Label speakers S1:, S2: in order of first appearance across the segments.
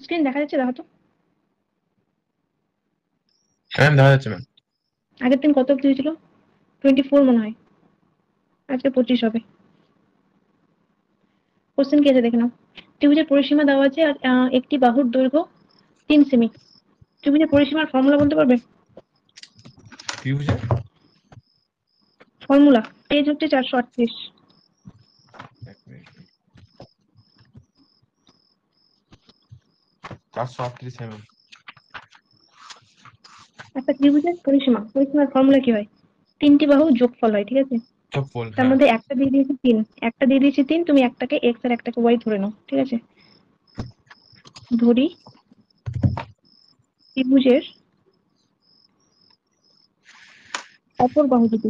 S1: Screen দেখা যাচ্ছে? দেখো তো।
S2: হ্যাঁ ম্যাম, দেখা যাচ্ছে ম্যাম।
S1: আগের দিন কত অব্দি হয়েছিল? 24 মনে হয়। আজকে 25 হবে। কোশ্চেন কি আছে দেখে নাও। ত্রিভুজের পরিসীমা দেওয়া আছে আর একটি বাহুর দৈর্ঘ্য 3 সেমি। ত্রিভুজের পরিসীমার ফর্মুলা বলতে পারবে?
S2: ত্রিভুজের
S1: ফর্মুলা পেজ হচ্ছে 438।
S2: এক মিনিট, 438 ম্যাম।
S1: একটা ত্রিভুজের পরিসীমার ফর্মুলা কি হয়? 3টি বাহু যোগফল হয়, ঠিক আছে?
S2: চপ্পল,
S1: তার
S2: হ্যাঁ।
S1: মধ্যে একটা দিয়ে দিয়েছি 3, একটা দিয়ে দিয়েছি 3, তুমি একটাকে x আর একটাকে y ধরে নাও, ঠিক আছে? ধরি ত্রিভুজের অপর বাহু দুটি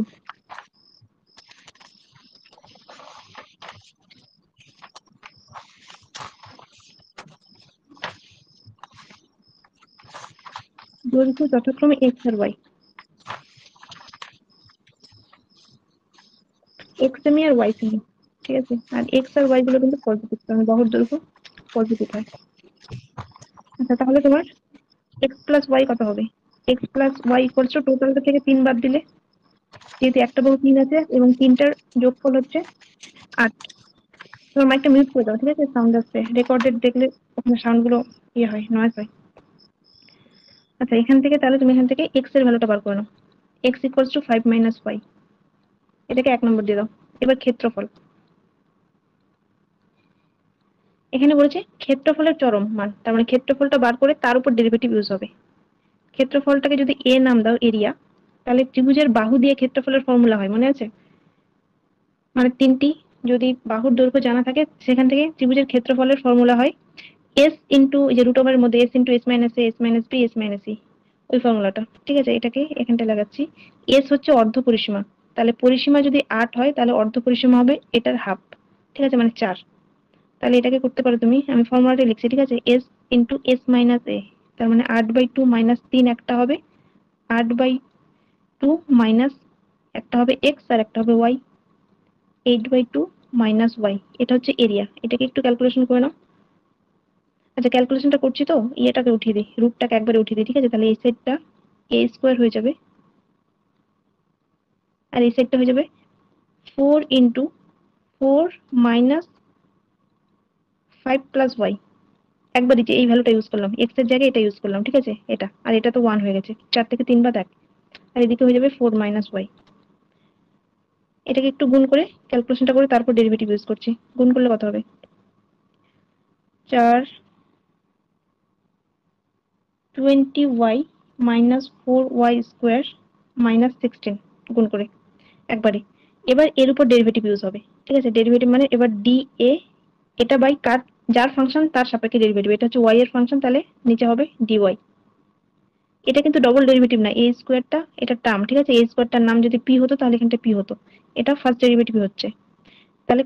S1: দৈর্ঘ্য যথাক্রমে x আর y। x সেমি আর y সেমি, ঠিক আছে? আর x আর y গুলো কিন্তু পজিটিভ, কারণ বাহুর দৈর্ঘ্য পজিটিভ হয়। আচ্ছা, তাহলে তোমার x প্লাস y কত হবে? x plus y equals two টোটালটা থেকে 3 বাদ দিলে, যেহেতু একটা বাহু 3 আছে এবং 3টার যোগফল হচ্ছে 8। তোমার মাইকটা মিউট করে দাও, ঠিক আছে? সাউন্ড আসছে, রেকর্ডেড দেখলে ওখানে সাউন্ড গুলো ইয়ে হয়, নয়েজ হয়। আচ্ছা, এখান থেকে তাহলে তুমি এখান থেকে x এর ভ্যালুটা বার করে নাও। x equals to 5 minus y, এটাকে 1 নম্বর দিয়ে দাও। এবার ক্ষেত্রফল। এখানে বলেছে ক্ষেত্রফলের চরম মান, তার মানে ক্ষেত্রফলটা বার করে তার উপর ডেরিভেটিভ ইউজ হবে। ক্ষেত্রফলটাকে যদি এ নাম দাও, এরিয়া, তাহলে ত্রিভুজের বাহু দিয়ে ক্ষেত্রফলের ফর্মুলা হয়, মনে আছে? মানে 3টি যদি বাহুর দৈর্ঘ্য জানা থাকে, সেখান থেকে ত্রিভুজের ক্ষেত্রফলের ফর্মুলা হয় এস ইন্টু যে রুট ওভারের মধ্যে s into s minus a, s minus b, s minus c, ওই ফর্মুলাটা, ঠিক আছে? এটাকে এখানটা লাগাচ্ছি। এস হচ্ছে অর্ধ পরিসীমা, তাহলে পরিসীমা যদি 8 হয় তাহলে অর্ধ পরিসীমা হবে এটার হাফ, ঠিক আছে? মানে 4। তাহলে এটাকে করতে পারো তুমি, আমি ফর্মুলাটা লিখছি, ঠিক আছে? এস ইন্টু এস মাইনাস এ, তার মানে 8/2 মাইনাস 3 একটা হবে, 8/2 মাইনাস একটা হবে এক্স আর একটা হবে ওয়াই, 8/2 মাইনাস ওয়াই। এটা হচ্ছে এরিয়া। এটাকে একটু ক্যালকুলেশন করে নাও। আচ্ছা, ক্যালকুলেশনটা করছি তো, ইয়েটাকে উঠিয়ে দিই, রুটটাকে একবারে উঠিয়ে দিই, ঠিক আছে? তাহলে এই সাইডটা এ স্কোয়ার হয়ে যাবে আর এই সাইডটা হয়ে যাবে 4 মাইনাস 5 প্লাস ওয়াই। একবার দিচ্ছি, এই ভ্যালুটা ইউজ করলাম, এক্স এর জায়গায় এটা ইউজ করলাম, ঠিক আছে? এটা আর এটা তো 1 হয়ে গেছে, 4 থেকে 3 বাদ 1, আর এদিকে হয়ে যাবে 4 মাইনাস ওয়াই। এটাকে একটু গুণ করে ক্যালকুলেশনটা করে তারপর ডেরিভেটিভ ইউজ করছি। গুণ করলে কত হবে? 4 20y minus 4y square minus 16 গুণ করে একবারে। এবার এর উপর ডেরিভেটিভ ইউজ হবে, ঠিক আছে? ডেরিভেটিভ মানে এবার ডি এ, এটা বাই কার, যার ফাংশন তার সাপেক্ষে ডেরিভেটিভ, এটা হচ্ছে ওয়াই এর ফাংশন, তাহলে নিচে হবে ডিওয়াই। এটা কিন্তু ডবল ডেরিভেটিভ না, এ স্কোয়ারটা এটা টার্ম, ঠিক আছে? এ স্কোয়ারটার নাম যদি পি হতো তাহলে এখানটা পি হতো। এটা ফার্স্ট ডেরিভেটিভ হচ্ছে। তাহলে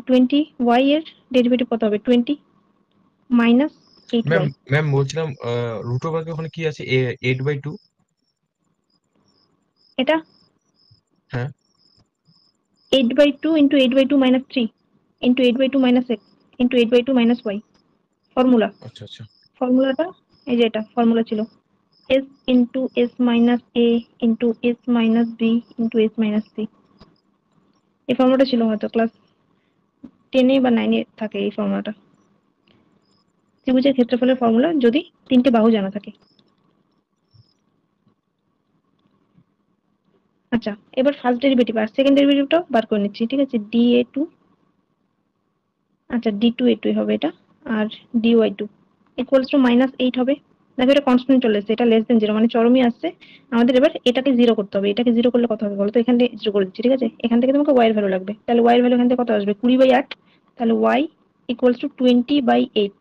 S1: 20y এর ডেরিভেটিভ কত হবে? 20 minus eight
S2: ma'am,
S1: why
S2: ma'am বলছিলাম রুট ওভার ওখানে কি আছে? 8/2।
S1: এটা
S2: হ্যাঁ।
S1: 8/2 into 8/2 minus 3 into 8/2 minus x into 8/2 minus y। Formula,
S2: আচ্ছা আচ্ছা।
S1: ফর্মুলাটা এই যে এটা ফর্মুলা ছিল, s into s minus a into s minus b into s minus c। এই ফর্মুলাটা ছিল হয়তো ক্লাস 10 বা 9 থাকে এই ফর্মুলাটা। ত্রিভুজের ক্ষেত্রফলের ফর্মুলা যদি 3টে বাহু জানা থাকে। আচ্ছা, এবার ফার্স্ট ডেরিভেটিভ আর সেকেন্ড ডেরিভেটিভটাও বার করে নিচ্ছি, ঠিক আছে? dA2, আচ্ছা d2a2 হবে এটা, আর dy2 ইকুয়ালস টু মাইনাস 8 হবে। দেখো এটা কনস্ট্যান্ট চলে এসেছে, এটা লেস দেন 0 মানে চরমই আসছে। আমাদের এবার এটাকে 0 করতে হবে। এটাকে 0 করলে কত হবে বলো তো? এখান থেকে 0 করে দিচ্ছি, ঠিক আছে? এখান থেকে তোমাকে y এর ভ্যালু লাগবে, তাহলে y এর ভ্যালু এখান থেকে কত আসবে? 20/8। তাহলে y ইকুয়ালস টু 20/8।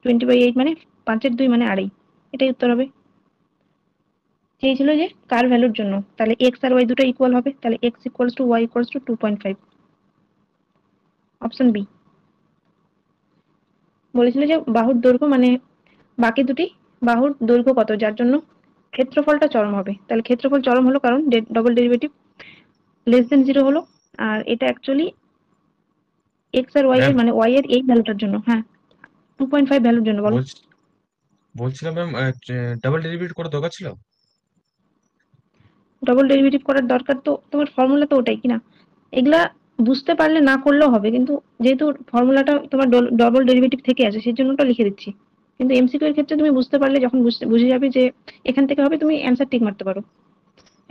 S1: 20/8 মানে 5/2 মানে আড়াই। এটাই উত্তর হবে। চেয়েছিল যে কার ভ্যালুর জন্য, তাহলে x আর y দুটো ইকুয়াল হবে, তাহলে x equals to y equals to 2.5। Option B. বলেছিল যে বাহুর দৈর্ঘ্য মানে বাকি দুটি বাহুর দৈর্ঘ্য কত, যার জন্য ক্ষেত্রফলটা চরম হবে। তাহলে ক্ষেত্রফল চরম হলো কারণ ডবল ডেরিভেটিভ লেস দেন 0 হলো। আর এটা অ্যাকচুয়ালি এক্স আর ওয়াই
S2: ম্যাম
S1: এর মানে ওয়াই এর এই ভ্যালুটার জন্য, হ্যাঁ 2.5 ভ্যালুর জন্য, বলো।
S2: বলছি বলছিলাম ম্যাম, ডাবল ডেরিভেটিভ করার দরকার ছিল?
S1: ডবল ডেরিভেটিভ করার দরকার তো, তোমার ফর্মুলা তো ওটাই কিনা। এগুলা বুঝতে পারলে না করলেও হবে, কিন্তু যেহেতু ফর্মুলাটা তোমার ডবল ডেরিভেটিভ থেকে আছে সেই জন্য ওটা লিখে দিচ্ছি। কিন্তু এমসিকিউ এর ক্ষেত্রে তুমি বুঝতে পারলে, যখন বুঝে যাবে যে এখান থেকে হবে, তুমি অ্যান্সার ঠিক মারতে পারো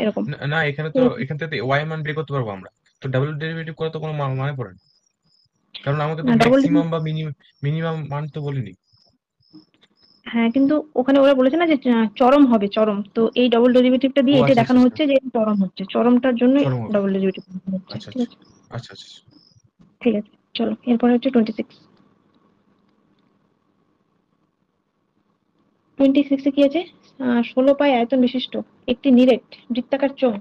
S1: এরকম।
S2: না না, এখান থেকে ওয়াই মান বের করতে পারবো আমরা। তো ডাবল ডেরিভেটিভ করা তো কোনো মানে পড়ে না, কারণ আমাকে তো
S1: না, ডবল,
S2: ম্যাক্সিমাম বা মিনিমাম মান তো বলিনি।
S1: হ্যাঁ কিন্তু ওখানে ওরা বলেছে না যে চরম হবে, চরম, তো এই ডবল ডেরিভেটিভটা
S2: ও
S1: দিয়ে এটা
S2: আচ্ছা আচ্ছা
S1: দেখানো
S2: আচ্ছা,
S1: হচ্ছে যে এটা চরম হচ্ছে, চরমটার জন্য
S2: চরম হবে।
S1: ডবল ডেরিভেটিভ হচ্ছে।
S2: আচ্ছা
S1: ঠিক
S2: আচ্ছা
S1: আছে,
S2: আচ্ছা আচ্ছা আচ্ছা।
S1: ঠিক আছে, চলো এরপরে হচ্ছে 26। 26 এ কি আছে? 16 পাই আয়তন বিশিষ্ট একটি নিরেট বৃত্তাকার চোঙ।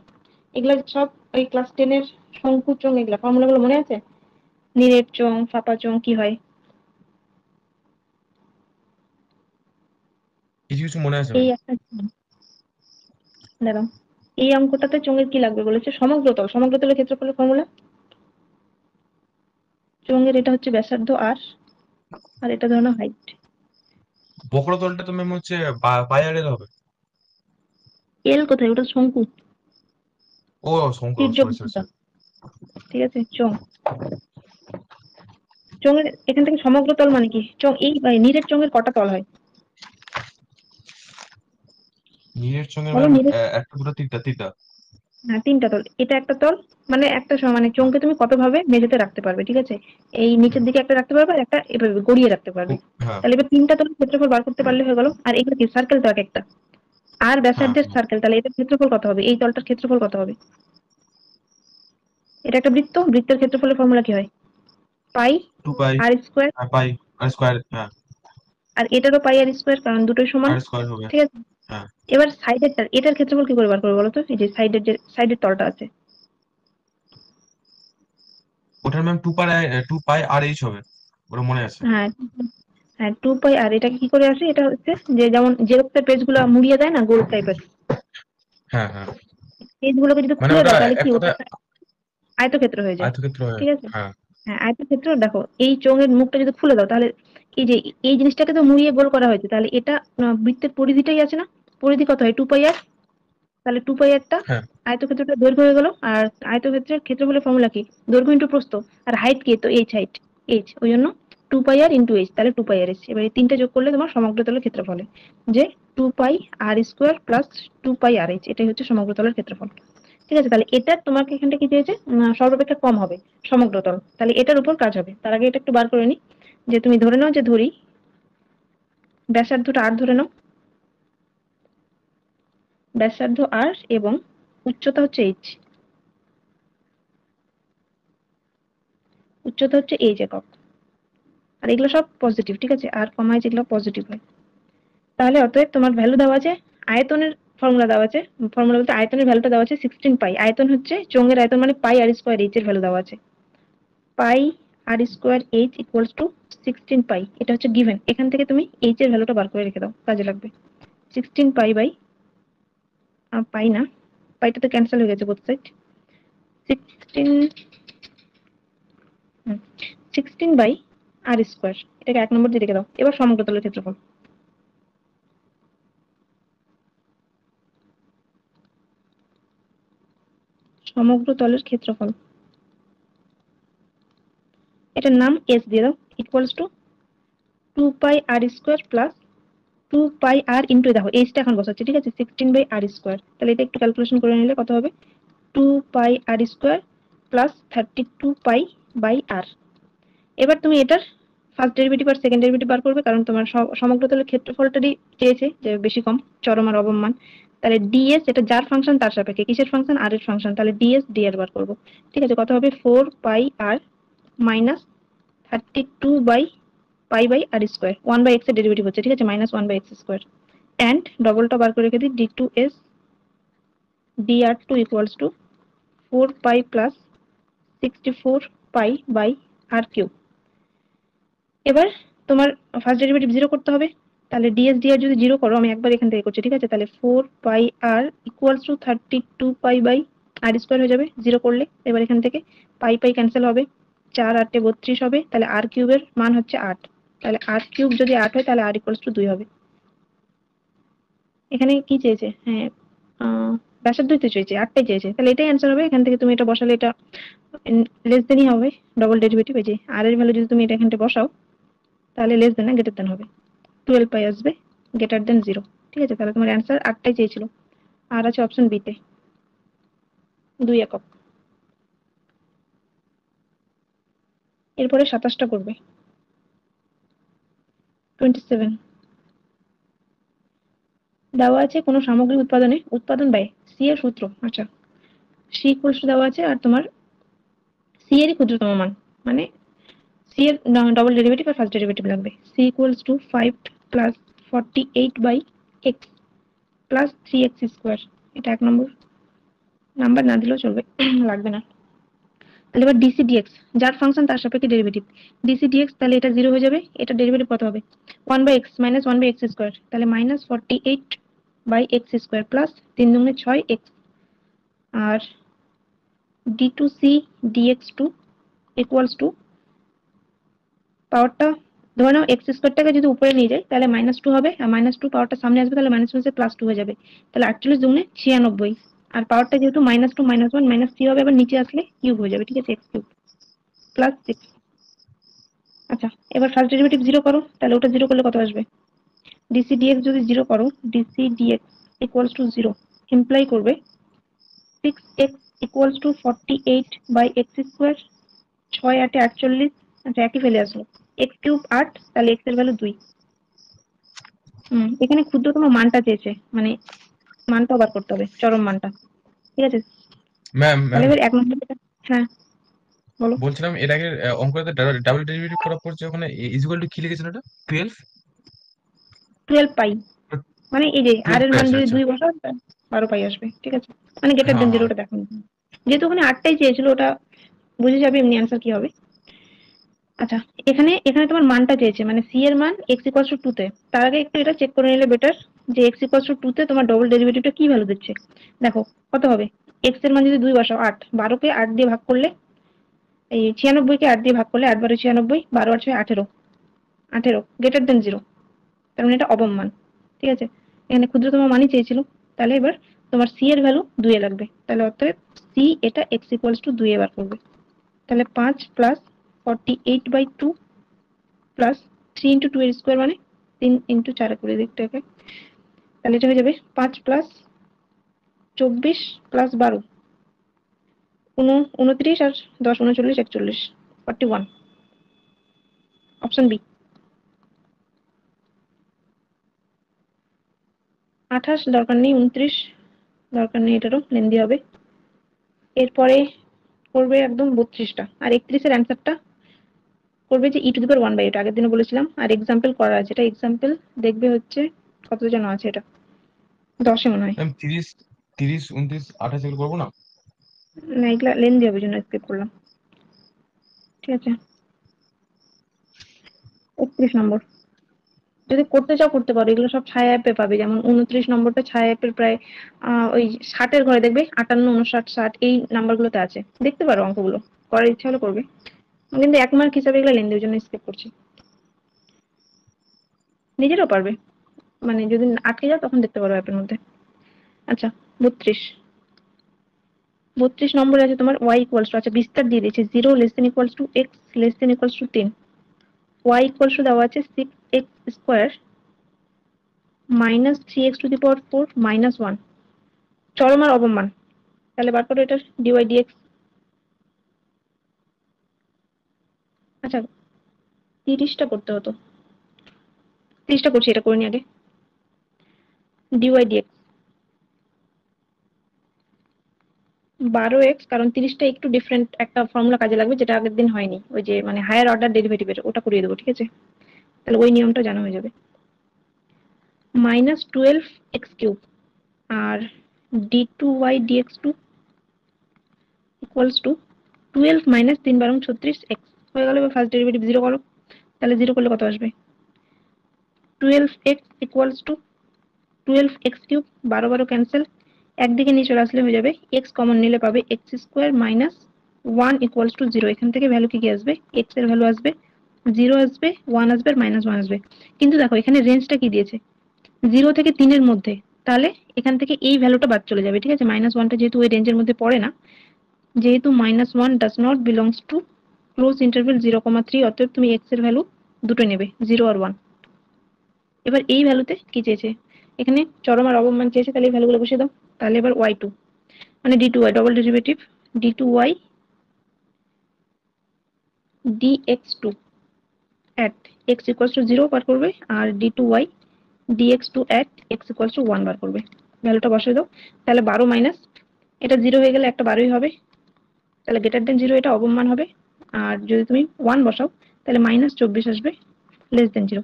S1: এগুলা সব ওই ক্লাস 10-এর শঙ্কু চোঙ, এগুলা ফর্মুলা গুলো মনে আছে? নিরেট চোঙ, ফাঁপা চোঙ কি হয়?
S2: কিছু কিছু মনে আছে
S1: এই
S2: ম্যাম।
S1: একটা, দাঁড়াও, এই অঙ্কটাতে চোঙের কি লাগবে বলেছে? সমগ্রতল, সমগ্রতলের ক্ষেত্রফলের ফর্মুলা। চোঙের এটা হচ্ছে ব্যাসার্ধ আর, আর এটা ধরো হাইট।
S2: বক্রতলটা তো ম্যাম হচ্ছে পাই আর এল হবে।
S1: এল কোথায়? ওটা শঙ্কু,
S2: ও শঙ্কু,
S1: তির্যক
S2: সরি সরি
S1: ভূমিকা।
S2: সরি।
S1: ঠিক আছে, চোঙ, চোঙের এখান থেকে সমগ্রতল মানে কি? চোঙ এই নিরেট চোঙের কটা তল হয়
S2: নীলের সঙ্গে
S1: বলো?
S2: ম্যাম
S1: নিরেট,
S2: একটা দুটো তিনটা তিনটা।
S1: হ্যাঁ 3টা তল, এটা একটা তল, মানে একটা মানে
S2: হ্যাঁ
S1: চোঙকে তুমি কত ভাবে মেঝেতে রাখতে পারবে, ঠিক আছে? এই নিচের
S2: হ্যাঁ
S1: দিকে একটা রাখতে পারবে আর একটা এভাবে গড়িয়ে রাখতে পারবে।
S2: হ্যাঁ
S1: তাহলে এবার 3টা তলের ক্ষেত্রফল বার করতে পারলে হয়ে গেল। আর এগুলো কি সার্কেল তো এক একটা, আর
S2: হ্যাঁ
S1: ব্যাসার্ধের
S2: হ্যাঁ।
S1: সার্কেল, তাহলে এটার ক্ষেত্রফল কত হবে? এই তলটার ক্ষেত্রফল কত হবে? এটা একটা বৃত্ত, বৃত্তের ক্ষেত্রফলের ফর্মুলা কি হয়? পাই
S2: 2 পাই।
S1: R square.
S2: হ্যাঁ পাই আর স্কোয়ার, হ্যাঁ।
S1: আর এটারও পাই আর স্কোয়ার, কারণ দুটোই সমান।
S2: আর স্কোয়ার হবে।
S1: ঠিক আছে,
S2: হ্যাঁ।
S1: এবার সাইডেরটা, এটার ক্ষেত্রফল কি করে বার করবো বলো তো? এই যে সাইডের, যে সাইডের তলটা আছে,
S2: ওটার ম্যাম 2 পাই আর এইচ হবে, ওটা মনে আছে।
S1: হ্যাঁ, হ্যাঁ 2 পাই। আর এটা কি করে আসে? এটা হচ্ছে যে যেমন জেরক্সের পেজ গুলো মুড়িয়ে দেয় না, গোল টাইপের
S2: হ্যাঁ হ্যাঁ।
S1: পেজ গুলোকে যদি
S2: মানে
S1: খুলে
S2: ওটা
S1: দাও তাহলে কি
S2: এক
S1: ওটা
S2: কথায়
S1: আয়তক্ষেত্র হয়ে যায়।
S2: আয়তক্ষেত্র হয়।
S1: ঠিক আছে,
S2: হ্যাঁ
S1: হ্যাঁ আয়তক্ষেত্র। দেখো এই চোঙের মুখটা যদি খুলে দাও তাহলে এই যে এই জিনিসটাকে তো মুড়িয়ে গোল করা হয়েছে, তাহলে এটা বৃত্তের পরিধিটাই আছে না? পরিধি কত হয়? 2 পাই আর। তাহলে 2 পাই আরটা
S2: হ্যাঁ।
S1: আয়তক্ষেত্রটা দৈর্ঘ্য হয়ে গেল। আর আয়তক্ষেত্রের ক্ষেত্রফলের ফর্মুলা কি? দৈর্ঘ্য ইন্টু প্রস্থ। আর হাইট কি? তো এইচ, হাইট এইচ, ওই জন্য 2 পাই আর ইন্টু এইচ, তাহলে 2 পাই আর এইচ। এবার এই তিনটে যোগ করলে তোমার সমগ্রতলের ক্ষেত্রফল হয় যে 2 pi r square plus 2 pi আর এইচ, এটাই হচ্ছে সমগ্রতলের ক্ষেত্রফল। ঠিক আছে, তাহলে এটা তোমাকে এখানটা কি চেয়েছে? সর্বাপেক্ষা কম হবে সমগ্রতল, তাহলে এটার উপর কাজ হবে। তার আগে এটা একটু বার করে নি, যে তুমি ধরে নাও, যে ধরি ব্যাসার্ধটা আর ধরে নাও, ব্যাসার্ধ আর এবং উচ্চতা হচ্ছে এইচ, উচ্চতা হচ্ছে এইচ একক। আর এগুলো সব পজিটিভ, ঠিক আছে, আর কমা এইচ এগুলো পজিটিভ হয়। তাহলে অতএব তোমার ভ্যালু দেওয়া আছে, আয়তনের ফর্মুলা দেওয়া আছে, ফর্মুলা বলতে আয়তনের ভ্যালুটা দেওয়া আছে 16 পাই। আয়তন হচ্ছে চোঙের আয়তন, মানে পাই আর স্কোয়ার এইচ এর ভ্যালু দেওয়া আছে। পাই r square H equals two 16 পাই, এটা হচ্ছে গিভেন। এখান থেকে তুমি এইচ এর ভ্যালুটা বার করে রেখে দাও, কাজে লাগবে। 16 পাই বাই, পাই না, পাইটা তো ক্যান্সেল হয়ে গেছে both side. 16, 16 by r square, এটাকে 1 নম্বর দিয়ে রেখে দাও। এবার সমগ্রতলের ক্ষেত্রফল, সমগ্রতলের ক্ষেত্রফল, এটার নাম এস দিয়ে দাও, equals to 2 pi r square plus 2 pi r into, দেখো এইচটা এখন বসাচ্ছি, ঠিক আছে, 16 বাই আর স্কোয়ার। তাহলে এটা একটু ক্যালকুলেশন করে নিলে কত হবে? 2 pi r square plus 32 pi by আর। এবার তুমি এটার ফার্স্ট ডেরিভেটিভ আর সেকেন্ড ডেরিভেটিভ বার করবে, কারণ তোমার সমগ্রতলের ক্ষেত্রফলটারই চেয়েছে যে বেশি কম, চরম আর অবমান। তাহলে ডিএস, এটা যার ফাংশন তার সাপেক্ষে, কিসের ফাংশন? আর এর ফাংশন, তাহলে ডিএস ডিআর বার করবো। ঠিক আছে, কত হবে? 4 pi r minus 32 by pi by r square, 1/x এর ডেরিভেটিভ হচ্ছে, ঠিক আছে, -1/x স্কোয়ার। অ্যান্ড ডবলটা বার করে রেখে দিই, d2s dr2 equals to 4 pi plus 64 pi by r cube. এবার তোমার ফার্স্ট ডেরিভেটিভ জিরো করতে হবে, তাহলে ডিএস ডিআর যদি জিরো করো, আমি একবার এখান থেকে করছি, ঠিক আছে, তাহলে 4 pi r equals to 32 pi by r square হয়ে যাবে জিরো করলে। এবার এখান থেকে পাই পাই ক্যান্সেল হবে, 4 8 32 হবে, তাহলে আর কিউবের মান হচ্ছে 8। তাহলে আর কিউব যদি 8 হয় তাহলে আর ইকুয়ালস টু 2 হবে। এখানে কি চেয়েছে? হ্যাঁ, ব্যাসার্ধই তো চেয়েছে, 8টাই চেয়েছে, তাহলে এটাই অ্যান্সার হবে। এখান থেকে তুমি এটা বসালে এটা লেস দেনই হবে, ডবল ডেরিভেটিভ। এই যে আর এর ভ্যালু যদি তুমি এটা এখানে বসাও, তাহলে লেস দেন না গ্রেটার দেন হবে, 12 পাই আসবে, গ্রেটার দেন 0। ঠিক আছে, তাহলে তোমার অ্যান্সার 8টাই চেয়েছিল। আর আছে অপশন বি তে 2 একক। এরপরে 27টা করবে। 27 দেওয়া আছে কোনো সামগ্রী উৎপাদনে উৎপাদন ব্যয় সি এর সূত্র। আচ্ছা, সি ইকুয়ালস টু দেওয়া আছে, আর তোমার সি এরই ক্ষুদ্রতম মান, মানে সি এর ডবল ডেরিভেটিভ আর ফার্স্ট ডেরিভেটিভ লাগবে। C equals to 5 plus 48 by x plus 3x square. এটা 1 নম্বর, নাম্বার না দিলেও চলবে, লাগবে না। তাহলে এবার ডিসি ডিএক্স, যার ফাংশন তার সাপেক্ষে ডেরিভেটিভ, ডিসি ডিএক্স, তাহলে এটা 0 হয়ে যাবে। এটা ডেরিভেটিভ কত হবে? 1 by x minus 1 by x square, তাহলে minus 48 by x square plus 3 দুগুণে 6x। আর d two c d x two equals to, পাওয়ারটা ধরে নাও এক্স স্কোয়ারটাকে যদি উপরে নিয়ে যায় তাহলে -2 হবে, আর -2 পাওয়ারটা সামনে আসবে, তাহলে মাইনাস হচ্ছে +2 হয়ে যাবে, তাহলে 48 দুগুণে 96। আর পাওয়ারটা যেহেতু -2 -1 -3 হবে, আবার নিচে আসলে কিউব হয়ে যাবে। ঠিক আছে, এক্স কিউব প্লাস 6। আচ্ছা, এবার ফার্স্ট ডেরিভেটিভ 0 করো, তাহলে ওটা 0 করলে কত আসবে? ডিসি ডিএক্স যদি 0 করো, dc dx equals to 0 imply করবে 6x equals to 48 by x square, 6 8 48। আচ্ছা, একই ফেলে আসলো, এক্স কিউব 8, তাহলে এক্স এর ভ্যালু 2। এখানে ক্ষুদ্রতম মানটা চেয়েছে, মানে মানটা বার করতে হবে, চরম মানটা। ঠিক আছে,
S2: ম্যাম
S1: তাহলে
S2: ম্যাম
S1: এবার 1 নম্বর। হ্যাঁ, বলো।
S2: বলছিলাম এর আগে অঙ্কতে ডাবল ডেরিভেটিভ করা পড়ছে, ওখানে ইকুয়াল টু কি লিখেছিল এটা? 12?
S1: 12 পাই, মানে এই যে আর
S2: 12
S1: এর
S2: পাই
S1: মান
S2: আসবে,
S1: যদি
S2: আচ্ছা।
S1: 2 বসাও, 12 পাই আসবে। ঠিক আছে, মানে গ্রেটার
S2: হ্যাঁ
S1: দেন 0
S2: হ্যাঁ।
S1: টা দেখো, যেহেতু ওখানে 8টাই চেয়েছিল, ওটা বুঝে যাবে এমনি অ্যান্সার কি হবে। আচ্ছা, এখানে এখানে তোমার মানটা চেয়েছে, মানে সি এর মান x ইকুয়ালস টু 2 তে। তার আগে একটু এটা চেক করে নিলে বেটার, যে x ইকুয়ালস টু 2 তে তোমার ডবল ডেরিভেটিভটা কি ভ্যালু দিচ্ছে। দেখো কত হবে, x এর মান যদি 2 বসাও, 8, 12 কে 8 দিয়ে ভাগ করলে, এই 96 কে 8 দিয়ে ভাগ করলে 8 12 96, 12 আর 6 18, 18 গ্রেটার দেন 0, তার মানে এটা অবম মান। ঠিক আছে, এখানে ক্ষুদ্রতম মানই চেয়েছিল, তাহলে এবার তোমার সি এর ভ্যালু 2 এ লাগবে, তাহলে অতএব সি এটা x ইকুয়ালস টু 2 এ বার করবে। তাহলে 5 প্লাস 48/2 প্লাস 3 ইন্টু 2 এর স্কোয়ার, মানে 3 ইন্টু 4 করে দিকটাকে, তাহলে এটা হয়ে যাবে 5 প্লাস 24 প্লাস 12, 29 আর 10 39 41, 41। Option B. 28 দরকার নেই, 29 দরকার নেই, এটারও লেন্দি হবে। এরপরে করবে একদম 32টা, আর 31 এর অ্যান্সারটা করবে যে e⁴ এটা আগের দিনে বলেছিলাম, আর এক্সাম্পল করা আছে, এটা এক্সাম্পল দেখবে হচ্ছে কত যেন আছে, এটা 10 মনে হয়।
S2: ম্যাম 30, 30 29 28 এগুলো করবো না?
S1: না, এগুলা লেন্দি হবে, জন্য স্কিপ করলাম। ঠিক আছে, 31 নম্বর যদি করতে চাও করতে পারো, এগুলো সব ছায়া অ্যাপে পাবে। যেমন 29 নম্বরটা ছায়া অ্যাপের প্রায় ওই 60-এর ঘরে দেখবে, 58 59 60 এই নাম্বারগুলোতে আছে, দেখতে পারো অঙ্কগুলো, করার ইচ্ছা হলে করবে। কিন্তু 1 মার্ক হিসাবে এগুলো লেন্দি, ওই জন্য স্কিপ করছি। নিজেরও পারবে, মানে যদি আটকে যাও তখন দেখতে পারো অ্যাপের মধ্যে। আচ্ছা, 32, 32 নম্বরে আছে তোমার ওয়াই ইকুয়ালস টু, আচ্ছা বিস্তার দিয়ে দিয়েছে, 0 less than equals to x less than equals to 10, y equals to দেওয়া আছে 6x square minus 3x to the power 4 minus 1, চরম আর অবমান। তাহলে বার করো এটা ডিওয়াই ডিএক্স। আচ্ছা, 30টা করতে হতো, 30টা করছি, এটা করে নি আগে। ডিওয়াই ডিএক্স 12x, কারণ 30টা একটু ডিফারেন্ট একটা ফর্মুলা কাজে লাগবে, যেটা আগের দিন হয়নি, ওই যে মানে হায়ার অর্ডার ডেরিভেটিভের, ওটা করিয়ে দেবো। ঠিক আছে, তাহলে ওই নিয়মটা জানা হয়ে যাবে। -12x³ R d2y dx2 equals to 12 minus 3 12 36x হয়ে গেল। এবার ফার্স্ট ডেরিভেটিভ 0 করো, তাহলে 0 করলে কত আসবে? 12x equals to 12x³ 12 12 cancel, একদিকে নিয়ে চলে আসলে হয়ে যাবে, x কমন নিলে পাবে x square minus 1 equals to 0। এখান থেকে ভ্যালু কি কি আসবে? x এর ভ্যালু আসবে 0 আসবে, 1 আসবে আর -1 আসবে। কিন্তু দেখো এখানে রেঞ্জটা কি দিয়েছে, 0 থেকে 3 এর মধ্যে, তাহলে এখান থেকে এই ভ্যালুটা বাদ চলে যাবে, ঠিক আছে। -1টা যেহেতু ওই রেঞ্জের মধ্যে পড়ে না, যেহেতু -1 does not belongs to close interval 0,3, অতএব তুমি x এর ভ্যালু দুটো নেবে, 0 আর 1। এবার এই ভ্যালুতে কি চেয়েছে, এখানে চরম আর অবম মান চেয়েছে, তাহলে এই ভ্যালুগুলো বসিয়ে দাও। তাহলে এবার y2 মানে d2y double derivative d2y dx2 at x equals to 0 বার করবে, আর d2y dx2 at x equals to 1 বার করবে। ভ্যালুটা বসিয়ে দাও। তাহলে 12 মাইনাস এটা 0 হয়ে গেলে একটা 12ই হবে, তাহলে গ্রেটার দেন 0 এটা অবম মান হবে। আর যদি তুমি 1 বসাও তাহলে -24 আসবে, লেস দেন 0।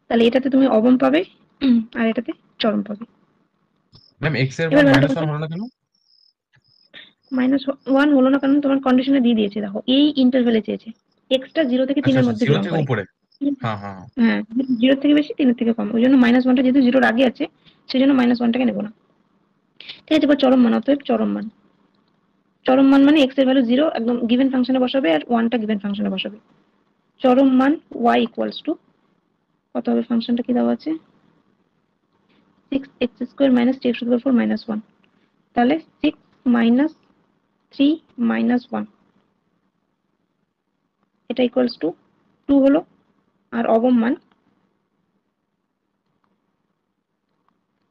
S1: তাহলে এটাতে তুমি অবম পাবে আর এটাতে চরম পাবে।
S2: ম্যাম এক্স এর
S1: এবার
S2: মান
S1: ভ্যালুটা
S2: -1
S1: বসাও।
S2: হলো না কেন?
S1: -1 হলো না কারণ তোমার কন্ডিশনে দিয়ে দিয়েছে, দেখো এই ইন্টারভ্যালে চেয়েছে এক্সটা 0 থেকে
S2: আচ্ছা
S1: 3 এর
S2: আচ্ছা,
S1: মধ্যে
S2: 0
S1: বিলং
S2: থেকে
S1: করে।
S2: উপরে। হ্যাঁ হ্যাঁ হ্যাঁ।
S1: হ্যাঁ, 0 থেকে বেশি 3 এর থেকে কম, ওই জন্য -1টা যেহেতু 0 আগে আছে সেজন্য -1টাকে নেবো না। ঠিক আছে, এবার চরম মান, অতএব চরম মান। চরম মান মানে এক্স এর ভ্যালু 0 একদম গিভেন ফাংশনে বসাবে আর 1টা গিভেন ফাংশনে বসাবে। চরম মান y ইকুয়ালস টু কত হবে, ফাংশনটা কি দেওয়া আছে 6x² - 3x⁴ - 1, তাহলে 6 - 3 - 1 এটা ইকুয়ালস টু 2 হলো। আর অবম মান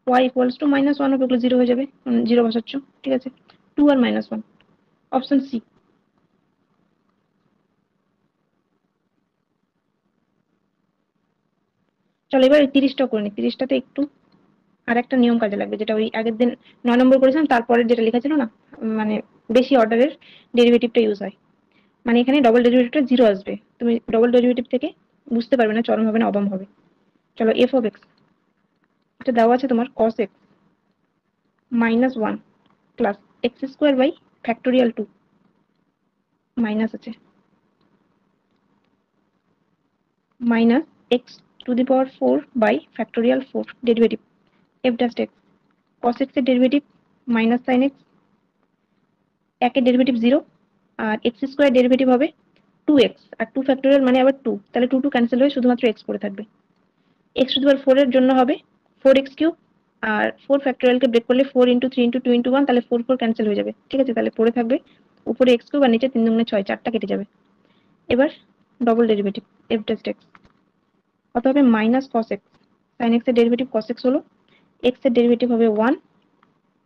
S1: y ইকুয়ালস টু -1 হবে, ওগুলো 0 হয়ে যাবে, 0 বসাচ্ছ, ঠিক আছে। 2 আর -1, অপশন সি। চলো এবার 30টা করে নি। 30টাতে একটু আর একটা নিয়ম কাজে লাগবে, যেটা ওই আগের দিন 9 নম্বর করেছিলাম তারপরে যেটা লেখা ছিল না, মানে বেশি অর্ডারের ডেরিভেটিভটা ইউজ হয়। মানে এখানে ডবল ডেরিভেটিভটা 0 আসবে, তুমি ডবল ডেরিভেটিভ থেকে বুঝতে পারবে না চরম হবে না অবম হবে। চলো এফ অফ এক্স, এটা দেওয়া আছে তোমার cos x -1 plus x² by factorial 2, minus আছে minus x⁴ by factorial 4 derivative f dash x। cos x এর ডেরিভেটিভ মাইনাস সাইন x, একের ডেরিভেটিভ 0, আর x² ডেরিভেটিভ হবে 2x, আর 2 ফ্যাক্টোরিয়াল মানে আবার 2, তাহলে 2 ক্যান্সেল হয়ে শুধুমাত্র x পড়ে থাকবে। x⁴ এর জন্য হবে 4x3, আর 4 ফ্যাক্টোরিয়ালকে ব্রেক করলে 4 × 3 × 2 × 1, তাহলে 4 4 ক্যান্সেল হয়ে যাবে, ঠিক আছে। তাহলে পড়ে থাকবে উপরে x3 আর নিচে 3 দুগুণে 6, 4টা কেটে যাবে। এবার double derivative f dash x কত হবে -cos x, sin x এর ডেরিভেটিভ cos x হলো, x এর ডেরিভেটিভ হবে 1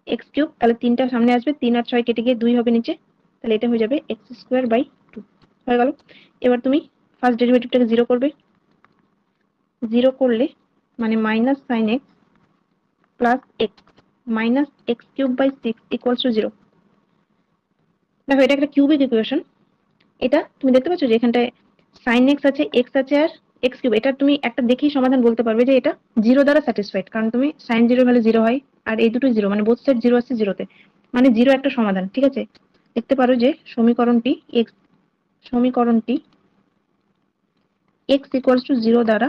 S1: x3, তাহলে 3টা সামনে আসবে, 3 আর 6 কেটে গিয়ে 2 হবে নিচে, তাহলে এটা হয়ে যাবে x² বাই 2 হয়ে গেল। এবার তুমি ফার্স্ট ডেরিভেটিভটাকে 0 করবে, 0 করলে মানে minus sine x plus x -x³ by 6 equals to 0। দেখো এটা একটা কিউবিক ইকুয়েশন, এটা তুমি দেখতে পাচ্ছ যে এখানটায় সাইন x আছে, x আছে আর x3, এটা তুমি একটা দেখেই সমাধান বলতে পারবে যে এটা 0 দ্বারা স্যাটিসফাইড, কারণ তুমি সাইন 0 ভ্যালু 0 হয় আর এই দুটো 0 মানে বোথ সাইড 0 আসছে 0তে, মানে 0 একটা সমাধান, ঠিক আছে। দেখতে পারো যে সমীকরণটি x ইকুয়ালস টু 0 দ্বারা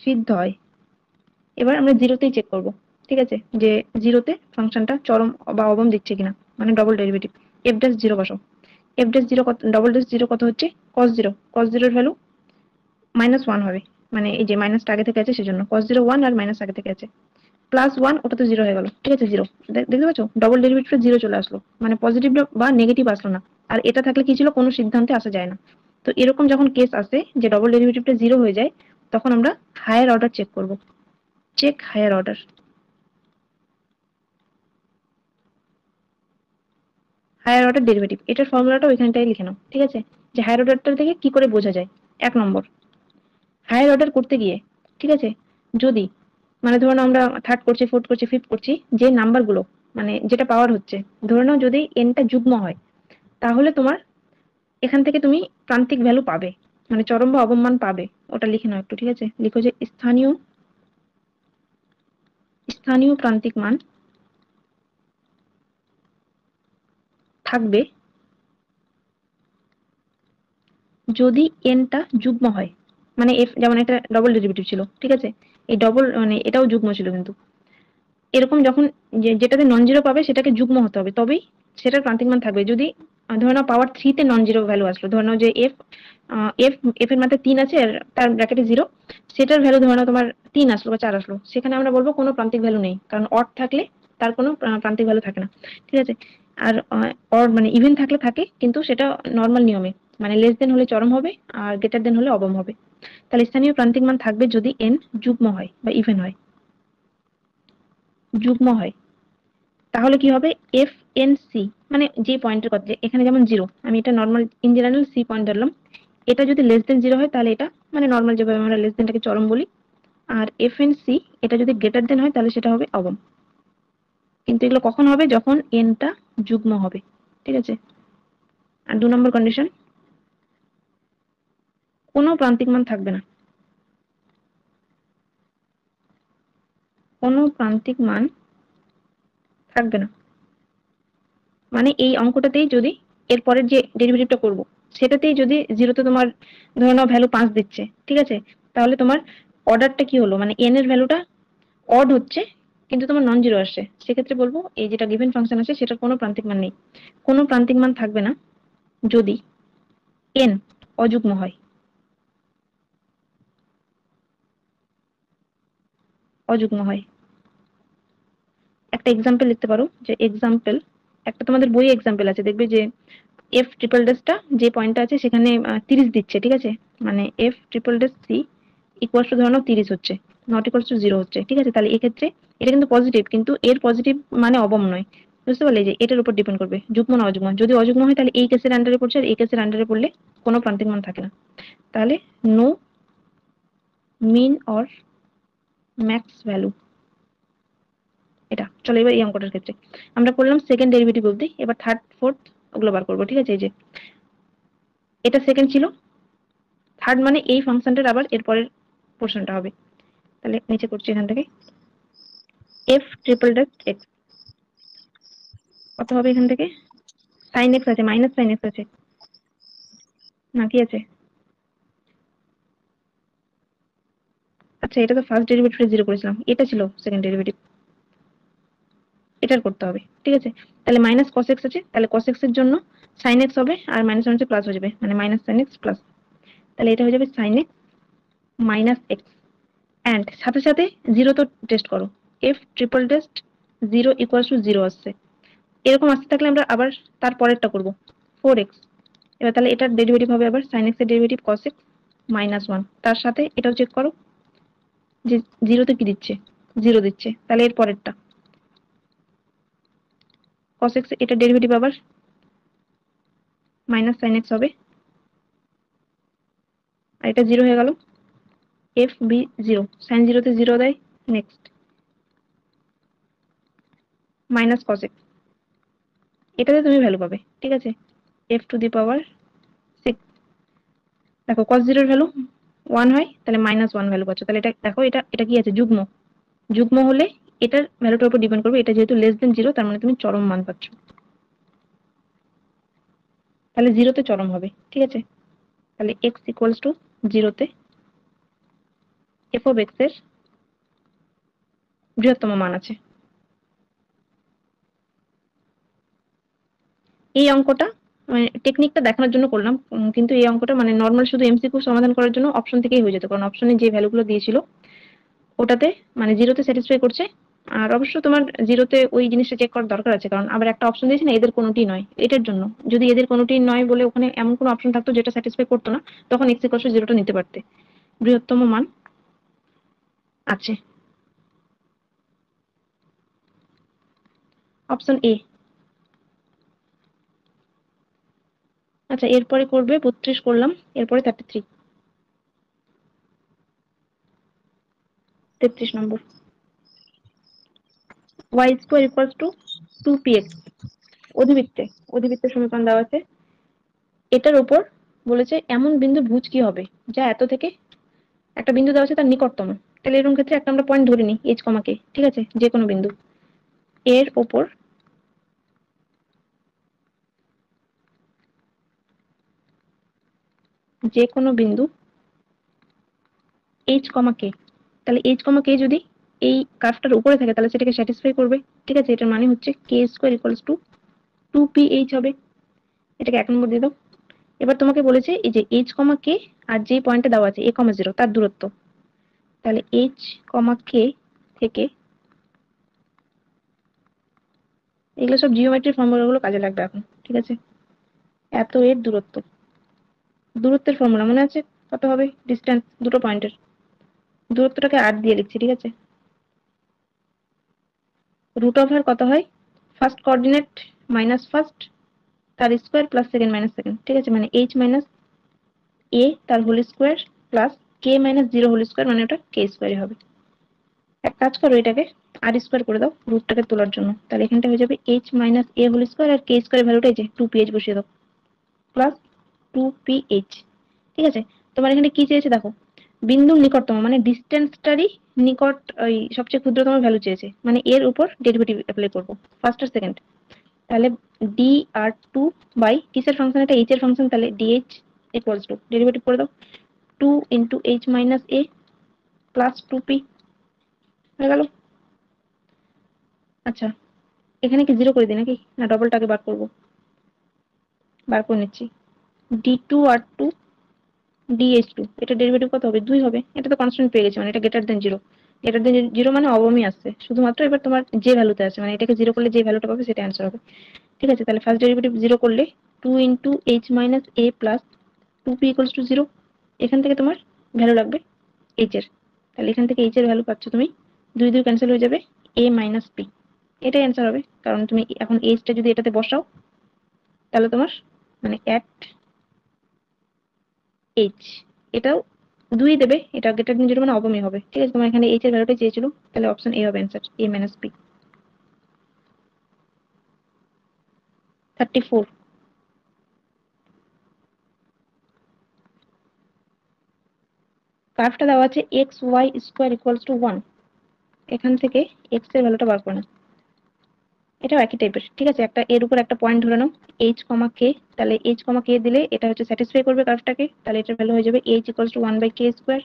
S1: সিদ্ধ হয়। এবার আমরা 0তেই চেক করব, ঠিক আছে, যে 0তে ফাংশনটা চরম বা অবম দিচ্ছে কিনা, মানে ডবল ডেরিভেটিভ f ড্যাশ 0 বসাও। f ড্যাশ 0 কত, ডবল ড্যাশ 0 কত হচ্ছে cos 0, cos 0 এর ভ্যালু -1 হবে, মানে এই যে মাইনাসটা আগে থেকে আছে সেজন্য cos 0 1 আর মাইনাস আগে থেকে আছে, প্লাস 1 ওটা তো 0 হয়ে গেল, ঠিক আছে। 0 দেখতে পাচ্ছ ডবল ডেরিভেটিভটা 0 চলে আসলো, মানে পজিটিভ বা নেগেটিভ আসলো না। আর এটা থাকলে কি ছিল, কোনো সিদ্ধান্তে আসা যায় না। তো এরকম যখন কেস আসে যে ডবল ডেরিভেটিভটা 0 হয়ে যায়, তখন আমরা হায়ার অর্ডার চেক করব, check higher order. Higher order derivative এটার ফর্মুলাটা ওইখানটায় লিখে নাও, ঠিক আছে, যে হায়ার অর্ডারটা থেকে কি করে বোঝা যায়। 1 নম্বর, হায়ার অর্ডার করতে গিয়ে, ঠিক আছে, যদি মানে ধরুন আমরা থার্ড করছি, ফোর্থ করছি, ফিফথ করছি, যে নাম্বারগুলো মানে যেটা পাওয়ার হচ্ছে, ধরে নাও যদি এনটা যুগ্ম হয়, তাহলে তোমার এখান থেকে তুমি প্রান্তিক ভ্যালু পাবে, মানে চরম বা অবম মান পাবে। ওটা লিখে নাও একটু, ঠিক আছে, লিখো যে স্থানীয় স্থানীয় প্রান্তিক মান থাকবে যদি এনটা যুগ্ম হয়, মানে এফ যেমন একটা ডবল ডেরিভেটিভ ছিল, ঠিক আছে, এই ডবল মানে এটাও যুগ্ম ছিল, কিন্তু এরকম যখন যেটাতে নন জিরো পাবে সেটাকে যুগ্ম হতে হবে, তবেই সেটার প্রান্তিক মান থাকবে। যদি ধরে নাও পাওয়ার 3 তে নন জিরো ভ্যালু আসলো, ধরে নাও যে এফ এফ এফ এর মাত্রা 3 আছে আর তার ব্র্যাকেটে 0, সেটার ভ্যালু ধরে নাও তোমার 3 আসলো বা 4 আসলো, সেখানে আমরা বলবো কোনো প্রান্তিক ভ্যালু নেই, কারণ অড থাকলে তার কোনো প্রান্তিক ভ্যালু থাকে না, ঠিক আছে। আর অড মানে ইভেন থাকলে থাকে, কিন্তু সেটা নর্মাল নিয়মে, মানে লেস দেন হলে চরম হবে আর গ্রেটার দেন হলে অবম হবে। তাহলে স্থানীয় প্রান্তিক মান থাকবে যদি এন যুগ্ম হয় বা ইভেন হয়, যুগ্ম হয়। তাহলে কি হবে, এফ এন সি মানে যে পয়েন্টের কথা, এখানে যেমন 0, আমি এটা normal in general C point ধরলাম, এটা যদি লেস দেন 0 হয় তাহলে এটা মানে নর্মাল যেভাবে আমরা লেস দেনটাকে চরম বলি, আর এফ এন সি এটা যদি গ্রেটার দেন হয় তাহলে সেটা হবে অবম। কিন্তু এগুলো কখন হবে, যখন এনটা যুগ্ম হবে, ঠিক আছে। আর 2 নম্বর কন্ডিশন, কোনো প্রান্তিক মান থাকবে না, কোনো প্রান্তিক মান থাকবে না, মানে এই অঙ্কটাতেই যদি এর পরের যে ডেরিভেটিভটা করব সেটাতেই যদি 0তে তোমার ধরে নাও ভ্যালু 5 দিচ্ছে, ঠিক আছে, তাহলে তোমার অর্ডারটা কি হলো, মানে এন এর ভ্যালুটা অড হচ্ছে কিন্তু তোমার নন জিরো আসছে, সেক্ষেত্রে বলবো এই যেটা গিভেন ফাংশন আছে সেটার কোনো প্রান্তিক মান নেই। কোনো প্রান্তিক মান থাকবে না যদি এন অযুগ্ম হয়, অযুগ্ম হয়। একটা এক্সাম্পল লিখতে পারো, যে এক্সাম্পল, একটা তোমাদের বই এক্সাম্পল আছে, দেখবে যে এফ ট্রিপল ডেসটা যে পয়েন্টটা আছে সেখানে 30 দিচ্ছে, ঠিক আছে, মানে F triple dash C equal to ধরো 30 হচ্ছে, নট ইকুয়াল টু 0 হচ্ছে, ঠিক আছে। তাহলে এক্ষেত্রে এটা কিন্তু পজিটিভ, কিন্তু এর পজিটিভ মানে অবম নয়, বুঝতে পারলে, যে এটার উপর ডিপেন্ড করবে যুগ্ম না অযুগ্ম। যদি অযুগ্ম হয় তাহলে এই কেসের আন্ডারে পড়ছে, আর এই কেসের আন্ডারে পড়লে কোনো প্রান্তিক মান থাকে না। তাহলে no min or max value, এটা চলো। এবার এই অঙ্কটার ক্ষেত্রে আমরা করলাম সেকেন্ড ডেরিভেটিভ অবধি, এবার থার্ড ফোর্থ ওগুলো বার করবো, ঠিক আছে। এই যে এটা সেকেন্ড ছিল, থার্ড মানে এই ফাংশনটার আবার এরপরের পোর্শনটা হবে। তাহলে নিচে করছি এখান থেকে, এফ ট্রিপল ডট এক্স কত হবে, এখান থেকে সাইন এক্স আছে, মাইনাস সাইন এক্স আছে, না কি আছে, আচ্ছা এটা তো ফার্স্ট ডেরিভেটিভ 0 করেছিলাম, এটা ছিল সেকেন্ড ডেরিভেটিভ, এটার করতে হবে, ঠিক আছে। তাহলে মাইনাস কস এক্স আছে, তাহলে কস এক্স এর জন্য সাইন এক্স হবে আর মাইনাস মাইনাস প্লাস হয়ে যাবে, মানে মাইনাস সাইন এক্স প্লাস, তাহলে এটা হয়ে যাবে sine x minus x. And সাথে সাথে 0 তো টেস্ট করো, F triple test 0 equal to 0 আসছে, এরকম আসতে থাকলে আমরা আবার তার পরেরটা করবো 4x। এবার তাহলে এটার ডেরিভেটিভ হবে আবার sin x এর ডেরিভেটিভ cos x মাইনাস 1, তার সাথে এটাও চেক করো যে 0 তে কি দিচ্ছে, 0 দিচ্ছে, তাহলে এর পরেরটা cos x এটা ডেরিভেটিভ আবার মাইনাস sin x হবে, আর এটা 0 হয়ে গেল, f b 0, sin 0 তে 0 দেয়, নেক্সট মাইনাস cos x, এটাতে তুমি ভ্যালু পাবে, ঠিক আছে, f টু দি পাওয়ার 6। দেখো cos 0 এর ভ্যালু 1 হয়, তাহলে মাইনাস 1 ভ্যালু পাচ্ছ, তাহলে এটা দেখো, এটা এটা কি আছে, যুগ্ম, যুগ্ম হলে এটার ভ্যালুটার উপর ডিপেন্ড করবে, এটা যেহেতু লেস দেন 0 তার মানে তুমি চরম মান পাচ্ছ, তাহলে 0 তে চরম হবে, ঠিক আছে। তাহলে x ইকুয়ালস টু 0 তে f অফ x এর বৃহত্তম মান আছে। এই অঙ্কটা মানে টেকনিকটা দেখানোর জন্য করলাম, কিন্তু এই অঙ্কটা মানে নর্মাল শুধু এমসিকিউ সমাধান করার জন্য অপশন থেকেই হয়ে যেত, কারণ অপশনে যে ভ্যালুগুলো দিয়েছিল ওটাতে মানে 0 তে স্যাটিসফাই করছে। আর অবশ্য তোমার 0 তে ওই জিনিসটা চেক করার দরকার আছে, কারণ আবার একটা অপশন দিয়েছে না এদের কোনোটি নয়, এটার জন্য যদি এদের কোনোটি নয় বলে ওখানে এমন কোনো অপশন থাকতো যেটা স্যাটিসফাই করতো না, তখন x ইকুয়াল টু 0 টা নিতে পারতে, বৃহত্তম মান আছে। Option A. আচ্ছা এরপরে করবে 32 করলাম, এরপরে 33, 33 নম্বর, y square equals two 2px, অধিবৃত্তে, অধিবৃত্তের সমীকরণ দেওয়া আছে, এটার উপর বলেছে এমন বিন্দু ভুজ কি হবে যা এত থেকে একটা বিন্দু দেওয়া আছে তার নিকটতম, তাহলে এরকম ক্ষেত্রে একটা আমরা পয়েন্ট ধরে নিই এইচ কমাকে, ঠিক আছে, যে কোনো বিন্দু এর উপর যে কোনো বিন্দু এইচ কমা কে, তাহলে এইচ কমা কে যদি এই কার্ভটার উপরে থাকে তাহলে সেটাকে স্যাটিসফাই করবে, ঠিক আছে, এটার মানে হচ্ছে কে স্কোয়ার ইকুয়ালস টু 2ph হবে। এটাকে 1 নম্বর দিয়ে দাও। এবার তোমাকে বলেছে এই যে h, k আর যে পয়েন্টে দেওয়া আছে a, 0 তার দূরত্ব। তাহলে h, k থেকে এগুলো সব জিওমেট্রি ফর্মুলাগুলো কাজে লাগবে এখন, ঠিক আছে? এত এর দূরত্ব, দূরত্বের ফর্মুলা মনে আছে? কত হবে? ডিসটেন্স দুটো পয়েন্টের দূরত্বটাকে r দিয়ে লিখছি, ঠিক আছে? রুট ওভার কত হয়? ফার্স্ট কোঅর্ডিনেট মাইনাস ফার্স্ট তার square plus second minus second, ঠিক আছে? মানে h মাইনাস a তার whole square plus k minus 0 whole square, মানে ওটা k স্কোয়ারই হবে। এক কাজ করো, এটাকে আর স্কোয়ার করে দাও রুটটাকে তোলার জন্য। তাহলে এখানটা হয়ে যাবে h minus a whole square, আর k স্কোয়ারের ভ্যালুটা এই যে 2ph বসিয়ে দাও, প্লাস 2ph। ঠিক আছে? তোমার এখানে কি চেয়েছে দেখো, বিন্দুর নিকটতম মানে ডিস্টেন্সটারই নিকট ওই সবচেয়ে ক্ষুদ্রতম ভ্যালু চেয়েছে, মানে এর উপর ডেরিভেটিভ অ্যাপ্লাই করবো, ফার্স্ট আর সেকেন্ড। তাহলে ডি আর টু বাই কিসের ফাংশন? এটা এইচ এর ফাংশন, তাহলে ডিএইচ ইকুয়ালস টু ডেরিভেটিভ করে দাও 2 ইন্টু এইচ মাইনাস এ প্লাস 2p হয়ে গেল। আচ্ছা, এখানে কি জিরো করে দিই নাকি না ডবলটাকে বার করবো? বার করে নিচ্ছি। ডি টু আর টু ডিএইচ টু, এটা ডেরিভেটিভ কত হবে? 2 হবে। এটা তো কনস্ট্যান্ট পেয়ে গেছে, মানে এটা greater than zero. Greater than zero মানে অবমই আসছে, শুধুমাত্র এবার তোমার যে ভ্যালুতে আছে, মানে এটাকে জিরো করলে যে ভ্যালুটা পাবে সেটা অ্যান্সার হবে। ঠিক আছে? তাহলে ফার্স্ট ডেরিভেটিভ জিরো করলে 2 into H minus A plus 2p equals to zero. এখান থেকে তোমার ভ্যালু লাগবে এইচ এর। তাহলে এখান থেকে এইচ এর ভ্যালু পাচ্ছ তুমি, 2 2 ক্যান্সেল হয়ে যাবে, a মাইনাস পি। এটাই অ্যান্সার হবে, কারণ তুমি এখন এইচটা যদি এটাতে বসাও তাহলে তোমার মানে অ্যাট এইচ এটাও 2 দেবে, এটা গ্রেটার দেন জিরো মানে অবমই হবে। ঠিক আছে? তোমার এখানে এইচ এর ভ্যালুটা চেয়েছিল, তাহলে অপশন এ হবে অ্যান্সার, a মাইনাস পি। 34, কার্ভটা দেওয়া আছে x y square equals to 1। এখান থেকে এক্স এর ভ্যালুটা বার করে নাও। এটাও একই টাইপের, ঠিক আছে? একটা এর উপর একটা পয়েন্ট ধরে নাও এইচ কমা কে, তাহলে এইচ কমা কে দিলে এটা হচ্ছে স্যাটিসফাই করবে কার্ভটাকে, তাহলে এটার ভ্যালু হয়ে যাবে H equals to 1 by K square.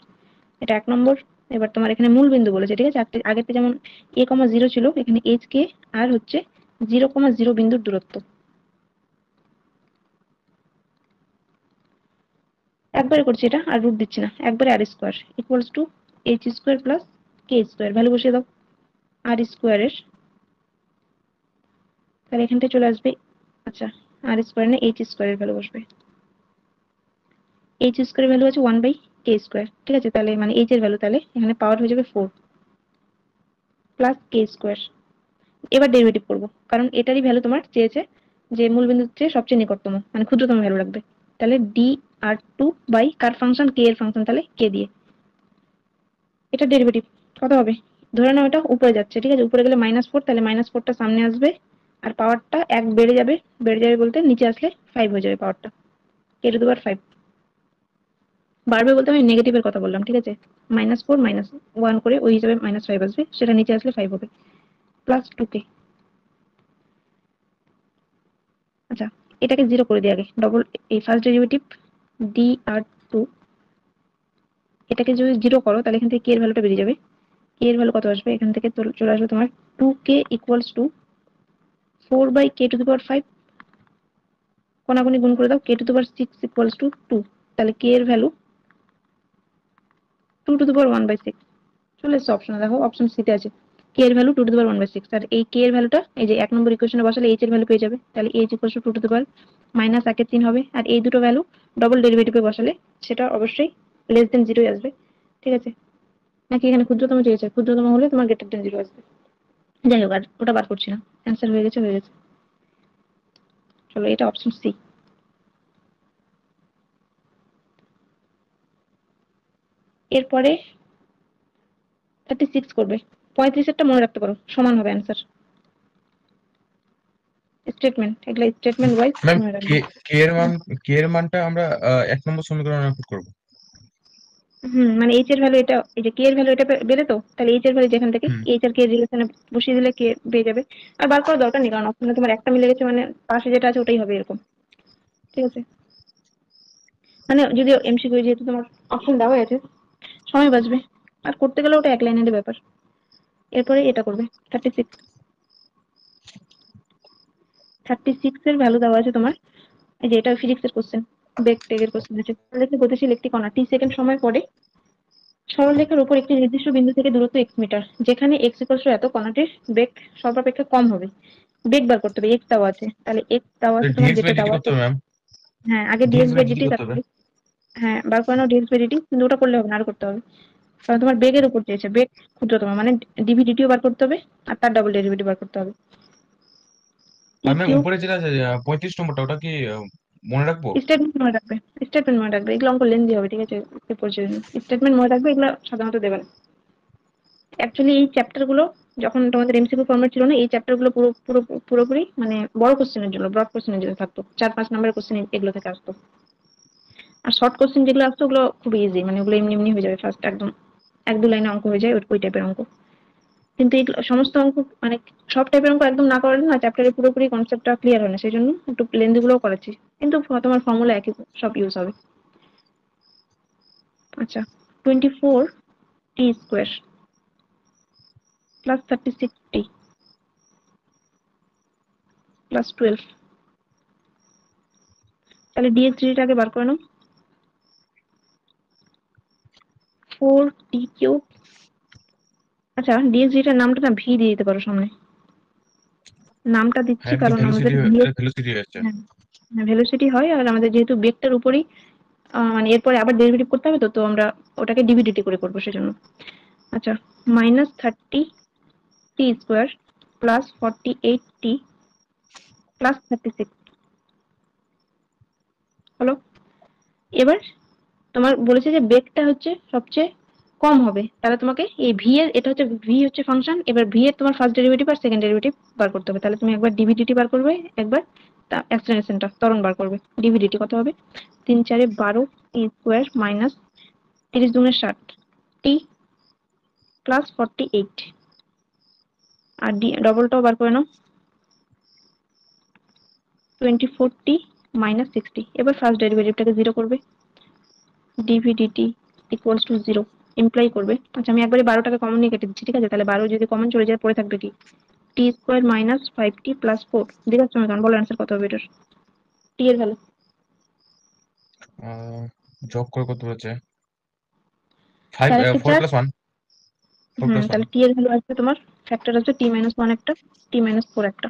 S1: এটা 1 নম্বর। এবার তোমার এখানে মূল বিন্দু বলেছে, ঠিক আছে? আগেতে যেমন এ কমা জিরো ছিল, এখানে এইচ কে আর হচ্ছে 0,0 বিন্দুর দূরত্ব। একবারে করছি এটা, আর রুট দিচ্ছি না, একবারে r square equals to h square plus k square, value বসিয়ে দাও আর স্কোয়ারের। তাহলে এখান থেকে চলে আসবে, আচ্ছা আর স্কোয়ার না এইচ স্কোয়ারের ভ্যালু বসবে। এইচ স্কোয়ারের ভ্যালু আছে 1 বাই কে স্কোয়ার, ঠিক আছে? তাহলে মানে এইচ এর ভ্যালু, তাহলে এখানে পাওয়ার হয়ে যাবে 4 প্লাস কে স্কোয়ার। এবার ডেরিভেটিভ করবো, কারণ এটারই ভ্যালু তোমার চেয়েছে যে মূল বিন্দুর চেয়ে সবচেয়ে নিকটতম মানে ক্ষুদ্রতম ভ্যালু লাগবে। তাহলে ডি আর টু বাই কার ফাংশন? কে এর ফাংশন, তাহলে কে দিয়ে এটা ডেরিভেটিভ কত হবে? ধরে নাও এটা উপরে যাচ্ছে, ঠিক আছে? উপরে গেলে -4, তাহলে -4টা সামনে আসবে আর পাওয়ারটা 1 বেড়ে যাবে। বেড়ে যাবে বলতে নিচে আসলে 5 হয়ে যাবে পাওয়ারটা, কে টু দি পাওয়ার 5 বাড়বে বলতে আমি নেগেটিভের কথা বললাম, ঠিক আছে? -4 -1 করে ওই হিসাবে -5 আসবে, সেটা নিচে আসলে 5 হবে, প্লাস 2k। আচ্ছা, এটাকে জিরো করে দিই আগে, ডবল এই first derivative D r two, এটাকে যদি জিরো করো তাহলে এখান থেকে কে এর ভ্যালুটা বেরিয়ে যাবে। কে এর ভ্যালু কত আসবে? এখান থেকে চলে আসবে তোমার 2k equals to 4 by k to the power 5। কোনাকুনি গুণ করে দাও, k to the power 6 equals to 2। তাহলে কে এর value 2 to the power 1 by 6 চলে এসছে অপশনে, দেখো অপশন সি তে আছে কে এর value 2 to the power 1 by 6। আর এই কে এর ভ্যালুটা এই যে 1 নম্বর ইকুয়েশনে বসালে এইচ এর ভ্যালু পেয়ে যাবে, তাহলে H equals to 2 to the power minus 1/3 হবে। আর এই দুটো ভ্যালু ডবল ডেরিভেটিভে বসালে সেটা অবশ্যই লেস দেন 0 আসবে, ঠিক আছে? নাকি এখানে ক্ষুদ্রতম চেয়েছে? ক্ষুদ্রতম হলে তোমার গ্রেটার দেন 0 আসবে। যাই হোক, আর ওটা বার করছি না, অ্যান্সার হয়ে গেছে, হয়ে গেছে। চলো, এটা অপশন সি। এরপরে 36 করবে। 35 মনে রাখতে পারো, সমান হবে অ্যান্সার। স্টেটমেন্ট, এগুলা স্টেটমেন্ট ওয়াইজ
S2: ম্যাম,
S1: মনে রাখবে।
S2: কে কে এর মানটা আমরা 1 নম্বর সমীকরণে পুট করবো।
S1: মানে এইচ এর ভ্যালু এটা, এই যে কে এর ভ্যালু এটা বেড়ে, তো তাহলে এইচ এর ভ্যালু যেখান থেকে
S2: হুম।
S1: এইচ আর কে রিলেশনে বসিয়ে দিলে কে পেয়ে যাবে। আর বার করার দরকার নেই, কারণ অপশনে তোমার একটা মিলে গেছে, মানে পাশে যেটা আছে ওটাই হবে এরকম, ঠিক আছে? মানে যদিও এমসিকিউ যেহেতু তোমার অপশন দেওয়া আছে, সময় বাঁচবে। আর করতে গেলে ওটা এক লাইনের ব্যাপার। এরপরে এটা করবে 36। 36 এর ভ্যালু দেওয়া আছে তোমার এই যে এটা ফিজিক্সের কোশ্চেন, বেগ টেগের কোশ্চেন আছে। সরলরেখায় গতিশীল একটি কণা টি সেকেন্ড সময় পরে সরলরেখার উপর একটি নির্দিষ্ট বিন্দু থেকে দূরত্ব x মিটার, যেখানে x এত কণাটির বেগ সর্বাপেক্ষা কম হবে। বেগ বার করতে হবে, x দেওয়া আছে, তাহলে x দেওয়া আছে তোমার,
S2: ডিএক্স বাই
S1: যেটা
S2: ডিটি
S1: দেওয়া
S2: করতে
S1: আছে।
S2: হবে ম্যাম।
S1: হ্যাঁ, আগে dx
S2: dx by
S1: by
S2: dt
S1: dt
S2: করতে হবে।
S1: তারপরে হ্যাঁ বার করানো dx বাই dt, কিন্তু ওটা করলে হবে না, আরো করতে হবে। কারণ তোমার বেগের উপর চেয়েছে, বেগ ক্ষুদ্রতম মানে ডিভি ডিটিও বার করতে হবে, আর তার ডাবল ডেরিভেটিভ বার করতে হবে। টি
S2: আর ম্যাম
S1: কিউব
S2: উপরে যেটা আছে 35 নম্বরটা, ওটা কি মনে রাখবো?
S1: স্টেটমেন্ট মনে রাখবে, স্টেটমেন্ট মনে রাখবে, এগুলো অঙ্ক লেন্দি হবে, ঠিক আছে? স্টেটমেন্ট মনে রাখবে, এগুলো সাধারণত দেবে না। অ্যাকচুয়ালি এই চ্যাপ্টার গুলো যখন তোমাদের এমসিকিউ ফরম্যাট ছিল না, এই চ্যাপ্টার গুলো পুরোপুরি মানে বড় কোশ্চেনের জন্য, ব্রড কোশ্চেনের জন্য থাকতো, 4-5 নম্বরের কোশ্চেন এগুলো থেকে আসতো। আর শর্ট কোশ্চেন যেগুলো আসতো ওগুলো খুব ইজি, মানে ওগুলো এমনি এমনি হয়ে যাবে, ফার্স্ট একদম 1-2 লাইনে অঙ্ক হয়ে যায় ওই টাইপের অঙ্ক। কিন্তু এই সমস্ত অঙ্ক মানে সব টাইপের অঙ্ক একদম না করালে না চ্যাপ্টারে পুরোপুরি কনসেপ্টটা ক্লিয়ার হয় না, সেই জন্য একটু লেন্দি গুলোও করাচ্ছি। কিন্তু তোমার ফর্মুলা একই, সব ইউজ হবে। আচ্ছা, 24t² প্লাস 36t প্লাস 12, তাহলে ডিএক্স ডিটাকে বার করে নাও। 4t³ আচ্ছা, ডিএক্স ডিটার নামটা না ভি দিয়ে দিতে পারো সামনে। নামটা দিচ্ছি
S2: হ্যাঁ, কিন্তু
S1: কারণ আমাদের
S2: ভেলোসিটি,
S1: ভি,
S2: এটা ভেলোসিটি আছে।
S1: হ্যাঁ ভেলোসিটি হয়, আর আমাদের যেহেতু বেগটার উপরই মানে এরপরে আবার ডেরিভেটিভ করতে হবে, তো তো আমরা ওটাকে ডিভিডিটি করে করবো সেজন্য। আচ্ছা, -30t² প্লাস 48t প্লাস 36 হলো। এবার তোমার বলেছে যে বেগটা হচ্ছে সবচেয়ে কম হবে, তাহলে তোমাকে এই ভি এর, এটা হচ্ছে ভি হচ্ছে ফাংশন, এবার ভি এর তোমার ফার্স্ট ডেরিভেটিভ আর সেকেন্ড ডেরিভেটিভ বার করতে হবে। তাহলে তুমি একবার ডিভিডিটি বার করবে, একবার অ্যাক্সেলারেশনটা ত্বরণ বার করবে। ডিভিডিটি কত হবে? 3×4 = 12t² মাইনাস 30×2 = 60 টি প্লাস 48, আর ডি ডবলটাও বার করে নাও, 24t মাইনাস 60। এবার ফার্স্ট ডেরিভেটিভটাকে জিরো করবে, ডিভিডিটি ইকুয়ালস টু 0 ইমপ্লাই করবে। আচ্ছা, আমি একবারে 12টাকে কমন নিয়ে কেটে দিচ্ছি, ঠিক আছে? তাহলে 12 যদি কমন চলে যায় পড়ে থাকবে কি? t² minus 5t plus 4। দেখে তুমি কেমন, বলো অ্যান্সার কত হবে এটার? টি এর ভ্যালু,
S2: যোগ করে কত হচ্ছে? 5,
S1: চার এককে
S2: 4
S1: চার।
S2: Plus 1, 4 plus 1।
S1: তাহলে টি এর ভ্যালু আসবে তোমার, ফ্যাক্টর আছে t-1 একটা, t-4 একটা,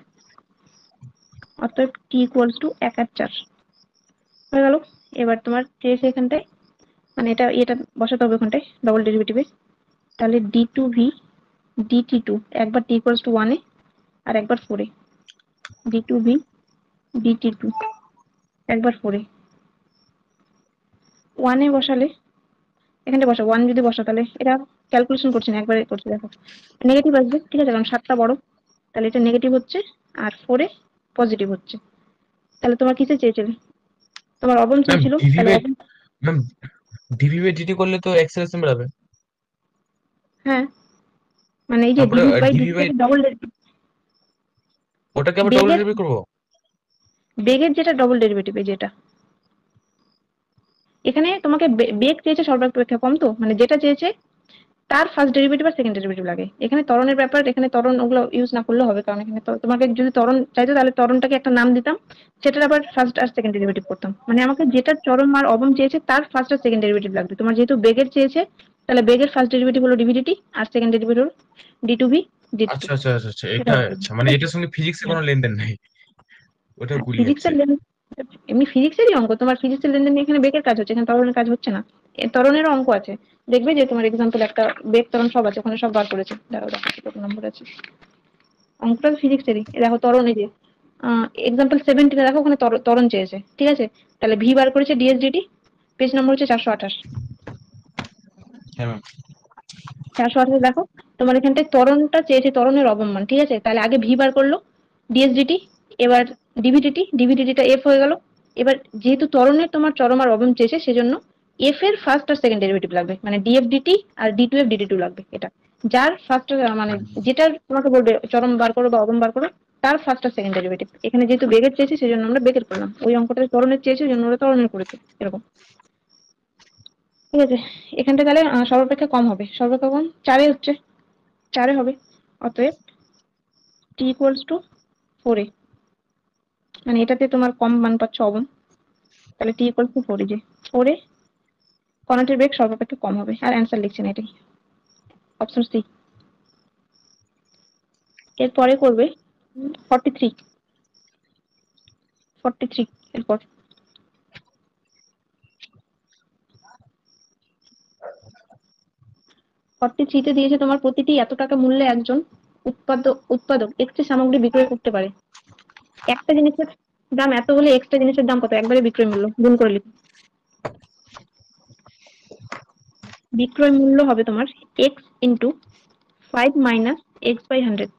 S1: অর্থাৎ টি ইকুয়ালস টু 1 আর 4 হয়ে গেল। এবার তোমার চেয়েছে এখানটায়, মানে এটা বসাতে হবে ওখানটায় ডবল ডেরিভেটিভে। তাহলে d2v dt2 একবার t ইকুয়ালস টু 1 এ আর একবার 4 এ, d2v dt2 একবার 4 এ। 1 এ বসালে এখানে বসা 1 যদি বসা, তাহলে এটা ক্যালকুলেশন করছি না, একবারে করছি, দেখো নেগেটিভ আসবে, ঠিক আছে? কারণ 7টা বড়, তাহলে এটা নেগেটিভ হচ্ছে, আর 4 এ পজিটিভ হচ্ছে। তাহলে তোমার কিসে চেয়েছিল? তোমার অবন
S2: ম্যাম
S1: চেয়েছিল,
S2: ডিভি
S1: তাহলে
S2: বাই,
S1: অবন,
S2: ম্যাম ডিভি বাই ডিটি করলে তো অ্যাক্সেলারেশন বাড়াবে।
S1: হ্যাঁ মানে এই যে
S2: তারপরে
S1: ডিভি বাই
S2: ডিভি বাই,
S1: ডিটাকে ডবল,
S2: ওটাকে আবার ডবল
S1: বেগের
S2: ডেরিভেটিভ করবো?
S1: বেগের যেটা ডবল ডেরিভেটিভ, যেটা এখানে তোমাকে বেগ চেয়েছে সর্বাপেক্ষা কম, তো মানে যেটা চেয়েছে তার ফার্স্ট ডেরিভেটিভ আর সেকেন্ড ডেরিভেটিভ লাগে। এখানে ত্বরণের ব্যাপার, এখানে ত্বরণ ওগুলো ইউজ না করলে হবে, কারণ এখানে তোমাকে যদি ত্বরণ চাইতো তাহলে ত্বরণটাকে একটা নাম দিতাম, সেটার আবার ফার্স্ট আর সেকেন্ড ডেরিভেটিভ করতাম। মানে আমাকে যেটা চরম আর অবম চেয়েছে তার ফার্স্ট আর সেকেন্ড ডেরিভেটিভ লাগবে। তোমার যেহেতু বেগের চেয়েছে, তাহলে বেগের ফার্স্ট ডেরিভেটিভ হলো ডিভিডিটি, আর সেকেন্ড ডেরিভেটিভ হলো ডি2ভি ডিটি2,
S2: আচ্ছা আচ্ছা আচ্ছা আচ্ছা,
S1: সেটা
S2: এটা
S1: হবে,
S2: আচ্ছা,
S1: ঠিক
S2: মানে
S1: আছে?
S2: এটার সঙ্গে ফিজিক্সে
S1: হ্যাঁ,
S2: কোনো লেনদেন নাই, ওটা
S1: হ্যাঁ,
S2: গুলিয়ে যাচ্ছে।
S1: ফিজিক্সের এমনি ফিজিক্সেরই অঙ্ক, তোমার ফিজিক্সের লেনদেন নিয়ে এখানে বেগের কাজ হচ্ছে, এখানে ত্বরণের কাজ হচ্ছে না। ত্বরণেরও অঙ্ক আছে, দেখবে যে তোমার এক্সাম্পল একটা বেগ ত্বরণ সব আছে, ওখানে সব বার করেছে, দাঁড়াও দেখাচ্ছি কত নম্বর আছে। অঙ্কটা ফিজিক্সেরই, দেখো ত্বরণ, এই যে এক্সাম্পল 70 দেখো, ওখানে ত্বরণ চেয়েছে, ঠিক আছে? তাহলে ভি বার করেছে ডিএসডিটি, পেজ নম্বর হচ্ছে 428।
S2: হ্যাঁ ম্যাম।
S1: 428 দেখো, তোমার এখানটায় ত্বরণটা চেয়েছে, ত্বরণের অবমান, ঠিক আছে? তাহলে আগে ভি বার করলো ডিএসডিটি, এবার ডিভিডিটি, ডিভিডিটিটা এফ হয়ে গেল। এবার যেহেতু ত্বরণের তোমার চরম আর অবম চেয়েছে, সেজন্য এফ এর ফার্স্ট আর সেকেন্ড ডেরিভেটিভ লাগবে, মানে ডিএফ ডিটি আর ডি2এফ ডিটি2 লাগবে। এটা যার ফার্স্ট, মানে যেটার তোমাকে বলবে চরম বার করো বা অবম বার করো, তার ফার্স্ট আর সেকেন্ড ডেরিভেটিভ। এখানে যেহেতু বেগের চেয়েছে সেজন্য আমরা বেগের করলাম, ওই অঙ্কটা ত্বরণের চেয়েছে ওই জন্য আমরা ত্বরণের করেছি, এরকম, ঠিক আছে? এখানটা তাহলে সর্বাপেক্ষা কম হবে, সর্বাপেক্ষা কম 4 হচ্ছে, 4 হবে। অতএব টি ইকুয়ালস টু 4 মানে এটাতে তোমার কম মান পাচ্ছ অবম, তাহলে টি ইকুয়াল টু 4 এই যে 4 এ কর্ণাটের বেগ সর্বাপেক্ষা কম হবে। আর অ্যান্সার লিখছি না, এটাই অপশন সি। এরপরে করবে 43। 43 এরপর 43 তে দিয়েছে তোমার প্রতিটি এত টাকা মূল্যে একজন উৎপাদক একটি সামগ্রী বিক্রয় করতে পারে। একটা জিনিসের দাম এত হলে এক্সট্রা জিনিসের দাম কত, একবারে বিক্রয় মূল্য গুণ করে লিখো। বিক্রয় মূল্য হবে তোমার x into 5 minus x by 100।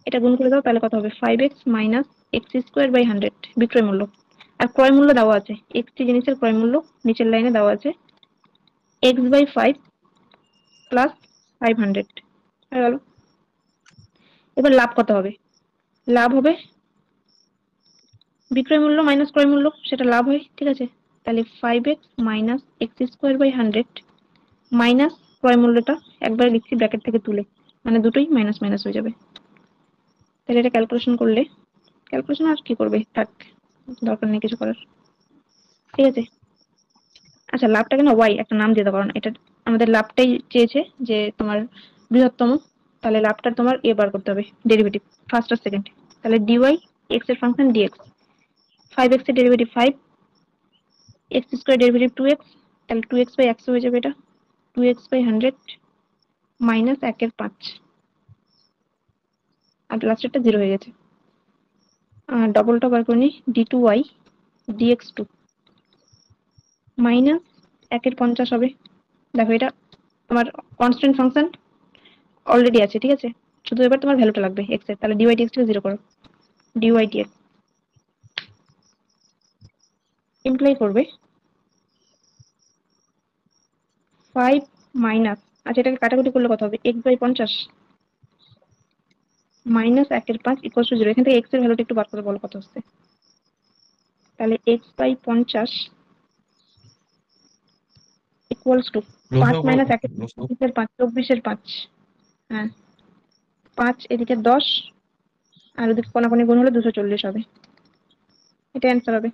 S1: এটা গুণ করে দাও, তাহলে কত হবে 5x minus x square by 100 বিক্রয় মূল্য। আর ক্রয় মূল্য দেওয়া আছে, একটি জিনিসের ক্রয় মূল্য নিচের লাইনে দেওয়া আছে এক্স বাই 5 প্লাস 500 হয়ে গেল। এবার লাভ কত হবে, লাভ হবে বিক্রয় মূল্য মাইনাস ক্রয় মূল্য, সেটা লাভ হয়, ঠিক আছে। তাহলে 5x minus x square by 100 minus ক্রয় মূল্যটা একবার লিখছি ব্র্যাকেট থেকে তুলে, মানে দুটোই মাইনাস মাইনাস হয়ে যাবে। তাহলে এটা ক্যালকুলেশন করলে, ক্যালকুলেশন আর কি করবে, থাক, দরকার নেই কিছু করার, ঠিক আছে। আচ্ছা, লাভটাকে না ওয়াই একটা নাম দিয়ে দাও, কারণ এটা আমাদের লাভটাই চেয়েছে যে তোমার বৃহত্তম। তাহলে লাভটা তোমার এ বার করতে হবে, ডেরিভেটিভ ফার্স্ট আর সেকেন্ড। তাহলে ডিওয়াই এক্স এর ফাংশন ডিএক্স, 5x এর derivative 5, x square derivative 2x, তাহলে 2x বাই x হয়ে যাবে এটা, 2x বাই 100 মাইনাস 1/5, আর লাস্টেরটা 0 হয়ে গেছে। আর ডবলটা বার করে নি, d2y dx2 মাইনাস 1/50 হবে। দেখো এটা তোমার কনস্ট্যান্ট ফাংশন অলরেডি আছে, ঠিক আছে, শুধু এবার তোমার ভ্যালুটা লাগবে এক্স এর। তাহলে ডিওয়াই ডিএক্স কে 0 করো, ডিওয়াই ডিএক্স ইমপ্লাই করবে 5 মাইনাস, আচ্ছা এটাকে কাটাকুটি করলে কত হবে, x by 50 minus 1/5 equal to 0। এখান থেকে এক্স এর ভ্যালুটা একটু বার করে বলো কত হচ্ছে। তাহলে এক্স বাই 50 ইকুয়ালস টু 5
S2: লসাগু করো
S1: মাইনাস
S2: তো,
S1: 1 এর
S2: লসাগু।
S1: 5 24 এর 5, হ্যাঁ 5 এদিকে 10, আর ওদিকে কোনাকুনি গুণ হলে 240 হবে। এটা অ্যান্সার হবে,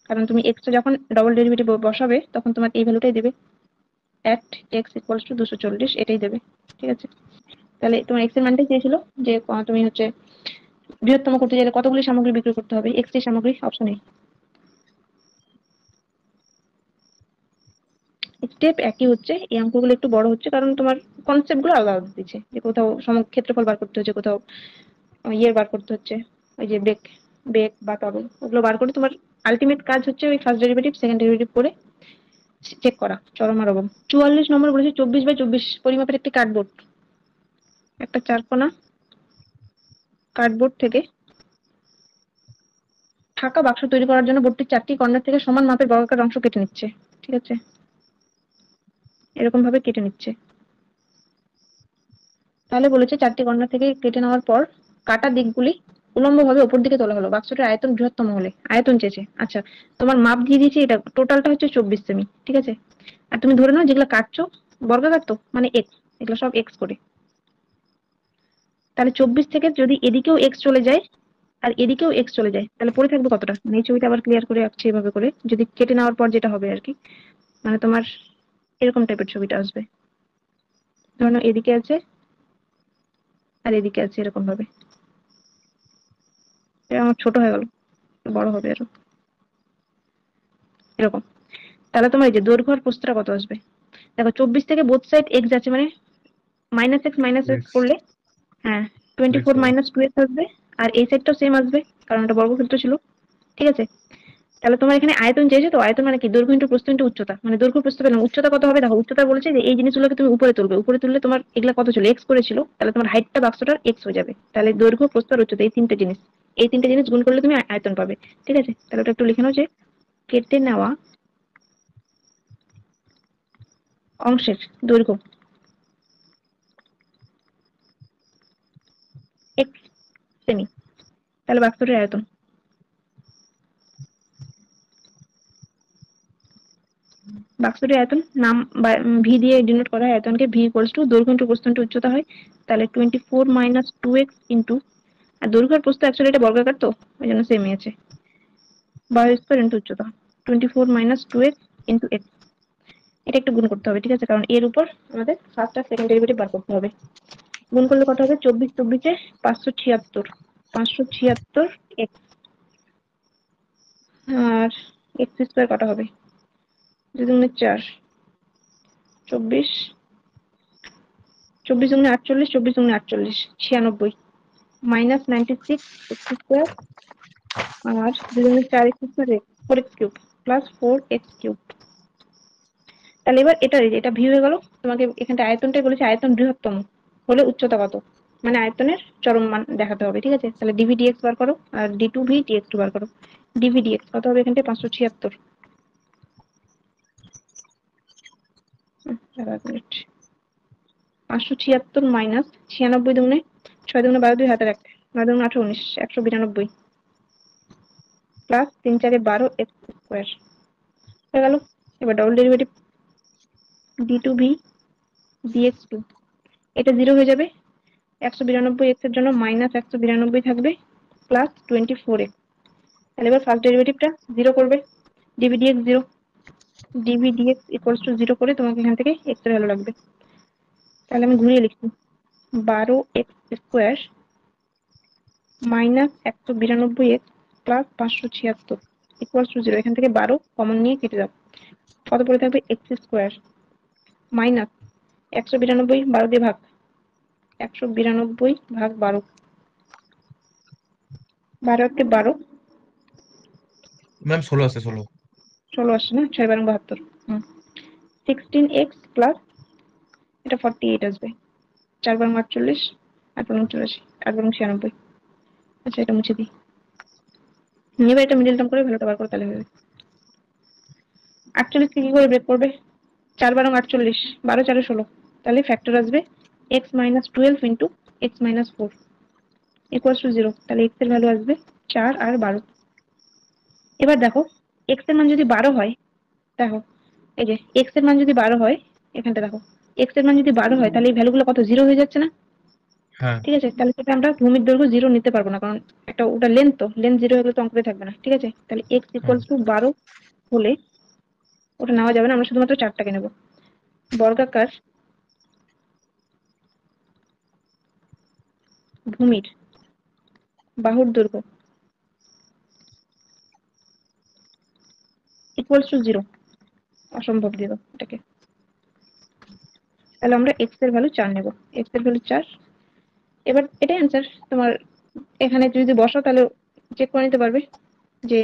S1: কারণ তুমি এক্স যখন ডবল ডেরিভেটিভ বসাবে তখন তোমার এই ভ্যালুটাই দেবে, অ্যাট এক্স ইকুয়ালস টু 240 এটাই দেবে, ঠিক আছে। তাহলে তোমার এক্স এর মানটাই চেয়েছিল যে তুমি হচ্ছে বৃহত্তম করতে চাইলে কতগুলি সামগ্রী বিক্রি করতে হবে, এক্স টি সামগ্রী অপশন এ। স্টেপ একই হচ্ছে, এই অঙ্কগুলো একটু বড় হচ্ছে কারণ তোমার কনসেপ্ট গুলো আলাদা আলাদা দিচ্ছে, যে কোথাও ক্ষেত্রফল বার করতে হচ্ছে, কোথাও ইয়ে বার করতে হচ্ছে, ওই যে বেগ বেগ বা ত্বরণ ওগুলো বার করে তোমার আলটিমেট কাজ হচ্ছে ওই ফার্স্ট ডেরিভেটিভ সেকেন্ড ডেরিভেটিভ করে চেক করা চরম আর অবম। 44 নম্বর বলেছে 24 বাই 24 পরিমাপের একটি কার্ডবোর্ড, একটা চারকোনা কার্ডবোর্ড থেকে ফাঁকা বাক্স তৈরি করার জন্য বোর্ডটির 4টি কর্নার থেকে সমান মাপের বর্গাকার অংশ কেটে নিচ্ছে, ঠিক আছে, এরকম ভাবে কেটে নিচ্ছে। তাহলে বলেছে 4টি কর্নার থেকে কেটে নেওয়ার পর কাটা দিকগুলি উলম্বভাবে উপর দিকে তোলা হলো, বাক্সটির আয়তন বৃহত্তম হলে, আয়তন চেয়েছে। আচ্ছা, তোমার মাপ দিয়ে দিয়েছি, এটা টোটালটা হচ্ছে 24 সেমি, ঠিক আছে। আর তুমি ধরে নাও যেগুলো কাটছো বর্গাকার তো মানে এক্স, এগুলো সব এক্স করে। তাহলে 24 থেকে যদি এদিকেও এক্স চলে যায় আর এদিকেও এক্স চলে যায়, তাহলে পড়ে থাকবে কতটা, মানে এই ছবিটা আবার ক্লিয়ার করে আঁকছি এভাবে করে, যদি কেটে নেওয়ার পর যেটা হবে আর কি, মানে তোমার এরকম টাইপের ছবিটা আসবে। ধরো এদিকে আছে আর এদিকে আছে, এরকম ভাবে। এটা আমার ছোট হয়ে গেল, বড় হবে আরো, এরকম। তাহলে তোমার এই যে দৈর্ঘ্য আর প্রস্থটা কত আসবে, দেখো 24 থেকে বোথ সাইড এক্স আছে, মানে মাইনাস এক্স
S2: এক্স,
S1: করলে, হ্যাঁ
S2: এক্স
S1: 24
S2: হবে।
S1: মাইনাস 2 এক্স আসবে। আর এই সাইডটাও সেম আসবে, কারণ এটা বর্গক্ষেত্র ছিল, ঠিক আছে। তাহলে তোমার এখানে আয়তন চেয়েছে, তো আয়তন মানে কি, দৈর্ঘ্য ইন্টু প্রস্থ ইন্টু উচ্চতা, মানে দৈর্ঘ্য প্রস্থ পেলাম, উচ্চতা কত হবে দেখো, উচ্চতা বলেছে যে এই জিনিসগুলোকে তুমি উপরে তুলবে, উপরে তুললে তোমার এগুলা কত ছিল, এক্স করেছিল, তাহলে তোমার হাইটটা বাক্সটার এক্স হয়ে যাবে। তাহলে দৈর্ঘ্য প্রস্থ আর উচ্চতা এই তিনটে জিনিস গুণ করলে তুমি আয়তন পাবে, ঠিক আছে। তাহলে ওটা একটু লিখে নাও যে কেটে নেওয়া অংশের দৈর্ঘ্য এক্স সেমি, তাহলে বাক্সটির আয়তন, বাক্সটির আয়তন নাম বা ভি দিয়ে ডিনোট করা হয় আয়তনকে, ভি ইকুয়ালস টু দৈর্ঘ্য ইন্টু প্রস্থ ইন্টু উচ্চতা হয়। তাহলে 24 মাইনাস 2x ইন্টু, আর দৈর্ঘ্য আর প্রস্থ অ্যাকচুয়ালি এটা বর্গাকার তো ওই জন্য সেমই আছে, 12 স্কয়ার ইন্টু উচ্চতা 24 মাইনাস 2x ইন্টু x। এটা একটু গুণ করতে হবে, ঠিক আছে, কারণ এর উপর আমাদের ফার্স্ট আর সেকেন্ড ডেরিভেটিভ বার করতে হবে। গুণ করলে কত হবে? 24 24 576, 576 x আর x স্কয়ার কত হবে? 2 দুগুণে 4, 24, 24 দুগুণে 48, 24 দুগুণে 48, 96 মাইনাস 96 x স্কয়ার আর 2 দুগুণে 4 x square 4x cube plus 4x cube. তাহলে এবার এটা ভি হয়ে গেল। তোমাকে এখানটা আয়তনটাই বলেছে, আয়তন বৃহত্তম হলে উচ্চতা কত, মানে আয়তনের চরম মান দেখাতে হবে, ঠিক আছে। তাহলে ডিভি ডিএক্স বার করো আর d two v dx two বার করো। ডিভি ডিএক্স কত হবে এখানটা? 576। 576 মাইনাস 96 দুগুণে 6 দুগুণে 12, 2 হাতের 1, 9 দুগুণে 18, 19, 192 প্লাস 3 4 12 এক্স স্কোয়ার হয়ে গেল। এবার double derivative d two v dx two, এটা 0 হয়ে যাবে। 192 এক্স এর জন্য মাইনাস 192 থাকবে প্লাস 24 এক্স। তাহলে এবার ফার্স্ট ডেরিভেটিভটা 0 করবে, dv dx 0, dv dx equals to 0 করে তোমাকে এখান থেকে এক্স এর ভ্যালু লাগবে। তাহলে আমি ঘুরিয়ে লিখছি 12 x square minus 192 x plus 576 equals to 0। এখান থেকে 12 কমন নিয়ে কেটে যাও, কত পড়ে থাকবে? এক্স স্কোয়ার মাইনাস 192 12 দিয়ে ভাগ, 192 ভাগ 12, 12 কে 12,
S2: ম্যাম 16 আছে, 16।
S1: 16 আসছে না, 6 12 72, 16x প্লাস এটা 48 আসবে, 4 12 48, 8 12 84, 8 12 96। আচ্ছা এটা মুছে দিই। এবার এটা মিডল টার্ম করে ভ্যালুটা বার করে তাহলে হবে। 48 কে কি করে ব্রেক করবে? 4 12 48, 12 4 16, তাহলে ফ্যাক্টর আসবে x minus 12 into x minus 4 equals to 0। তাহলে x এর ভ্যালু আসবে 4 আর 12। এবার দেখো x এর মান যদি 12 হয়, দেখো এই যে x এর মান যদি 12 হয়, এখানটা দেখো x এর মান যদি 12 হয় তাহলে এই ভ্যালুগুলো কত? 0 হয়ে যাচ্ছে না?
S2: হ্যাঁ।
S1: ঠিক আছে, তাহলে সেটা আমরা ভূমির দৈর্ঘ্য 0 নিতে পারবো না, কারণ একটা ওটা লেন্থ, তো লেন্থ 0 হলে তো অঙ্কতে থাকবে না, ঠিক আছে। তাহলে x
S2: হ্যাঁ
S1: ইকুয়ালস টু 12 হলে ওটা নেওয়া যাবে না, আমরা শুধুমাত্র 4টাকে নেব। বর্গাকার ভূমির বাহুর দৈর্ঘ্য ইকুয়ালস টু 0, অসম্ভব দিব এটাকে। তাহলে আমরা x এর ভ্যালু 4 নেব, x এর ভ্যালু 4। এবার এটাই অ্যান্সার তোমার। এখানে যদি বসাও তাহলে চেক করে নিতে পারবে যে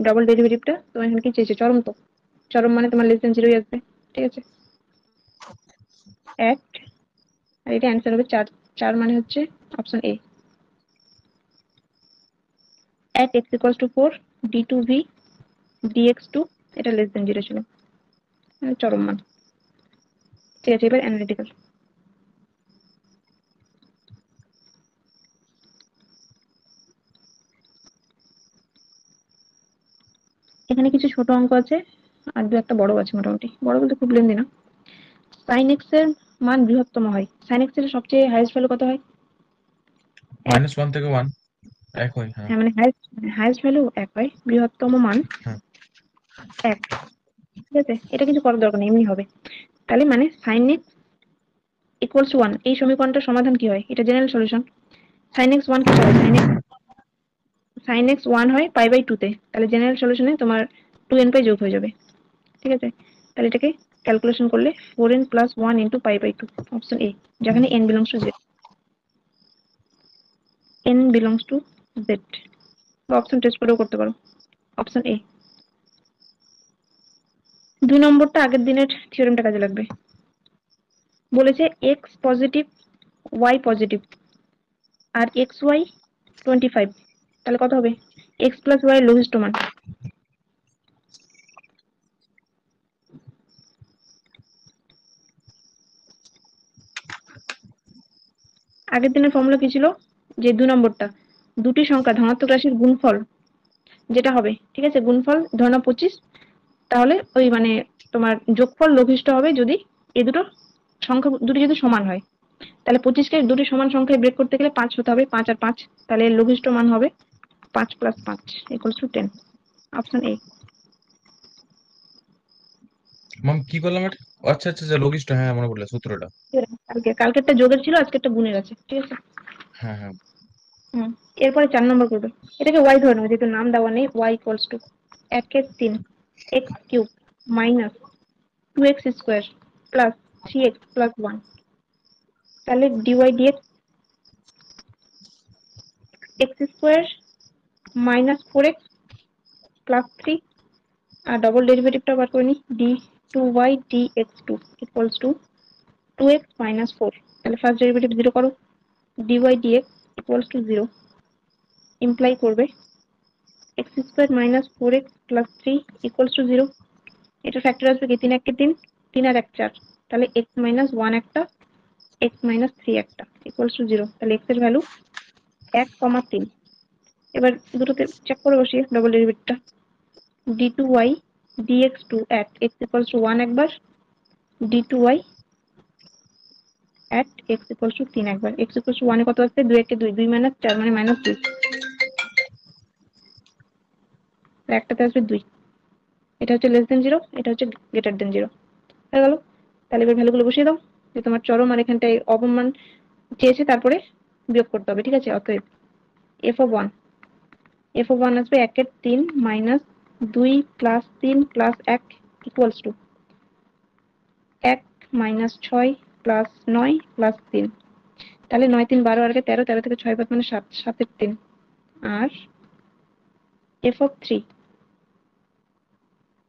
S1: ডবল ডেরিভেটিভটা তোমার এখানে কি চেয়েছে? চরম। তো চরম মানে তোমার লেস দেন 0 আসবে, ঠিক আছে। এক, আর এটা অ্যান্সার হবে 4। 4 মানে হচ্ছে option A. at x equals to 4 d2v dx2, এটা লেস দেন 0 ছিল, মানে চরম মান। ঠিক আছে, এবার অ্যানালিটিক্যাল। এখানে কিছু ছোট অঙ্ক আছে আর দু একটা বড় আছে, মোটামুটি বড় বলতে খুব লেন্দি না। sin x এর মান বৃহত্তম হয়, sin x এর সবচেয়ে হাইয়েস্ট ভ্যালু কত হয়? 1।
S2: -1 থেকে 1 এক হয়। হ্যাঁ।
S1: হ্যাঁ, মানে হাইয়েস্ট ভ্যালু 1 হয়, বৃহত্তম মান
S2: হ্যাঁ।
S1: 1, ঠিক আছে। এটা কিছু করার দরকার নেই, এমনি হবে। তাহলে মানে sin x ইকুয়ালস টু 1, এই সমীকরণটার সমাধান কি হয়? এটা জেনারেল সলিউশন। sin x 1 কিসে হয়? sin x 1 হয় পাই বাই 2 তে, তাহলে জেনারেল সলিউশনে তোমার 2n পাই যোগ হয়ে যাবে, ঠিক আছে। তাহলে এটাকে ক্যালকুলেশন করলে 4n plus 1 into pi by 2, option A, যেখানে n belongs to z, n belongs to z। বা অপশন টেস্ট করেও করতে পারো, অপশন এ। 2 নম্বরটা আগের দিনের থিওরেমটা কাজে লাগবে। বলেছে x পজিটিভ y পজিটিভ আর এক্স ওয়াই 25, তাহলে কত হবে? x প্লাস y এর লঘিষ্ঠ মান। আগের দিনের ফর্মুলা কি ছিল? যে 2 নম্বরটা, দুটি সংখ্যা ধনাত্মক রাশির গুণফল যেটা হবে, ঠিক আছে, গুণফল ধরে নাও 25, তাহলে ওই মানে তোমার যোগফল লঘিষ্ঠ হবে যদি এই দুটো সংখ্যা দুটি যদি সমান হয়। তাহলে 25কে দুটি সমান সংখ্যায় ব্রেক করতে গেলে 5 হতে হবে, 5 আর 5, তাহলে এর লঘিষ্ঠ মান হবে 5 plus 5 equals to 10। Option A.
S2: Ma'am কি করলাম এটা? আচ্ছা আচ্ছা আচ্ছা, লঘিষ্ঠ, হ্যাঁ মনে পড়লো সূত্রটা।
S1: কালকেরটা যোগের ছিল, আজকেরটা গুণের আছে, ঠিক আছে।
S2: হ্যাঁ হ্যাঁ।
S1: হুম। এরপরে 4 নম্বর করবে। এটাকে y ধরে নেবো, যেহেতু নাম দেওয়া নেই। y equals two 1/3 x cube minus 2x square plus 3x plus 1। তাহলে dy dx x square minus 4x plus 3, আর ডবল ডেরিভেটিভটা বার করে নি, d2y dx2 equals to 2x minus 4। তাহলে ফার্স্ট ডেরিভেটিভ 0 করো, dy dx equals to 0, imply করবে x square minus 4x plus 3 equals to 0। এটা factor আসবে কি, 3 1 3, 3 আর 1 4। তাহলে x মাইনাস 1 একটা, x মাইনাস 3 একটা, ইকুয়ালস টু 0। তাহলে x এর ভ্যালু 1,3। এবার দুটোতে চেক করে বসিয়ে double ডেরিভেটিভটা, d2y dx2 at x equals to 1 একবার, d2y at x equals to 3 একবার। x equals to 1 এ কত আসছে, 2 একে 2, 2 মাইনাস 4 মানে মাইনাস 2, একটাতে আসবে 2। এটা হচ্ছে লেস দেন 0, এটা হচ্ছে গ্রেটার দেন 0, হয়ে গেল। তাহলে এবার ভ্যালুগুলো বসিয়ে দাও, যে তোমার চরম আর এখানটায় অবমান চেয়েছে, তারপরে বিয়োগ করতে হবে, ঠিক আছে। অতএব f(1) আসবে 1/3 minus 2 plus 3 plus 1 equals to 1 minus 6 plus 9 plus 3। তাহলে 9 3 12 আর 13, 13 থেকে 6 বাদ মানে 7, 7 3। আর f(3)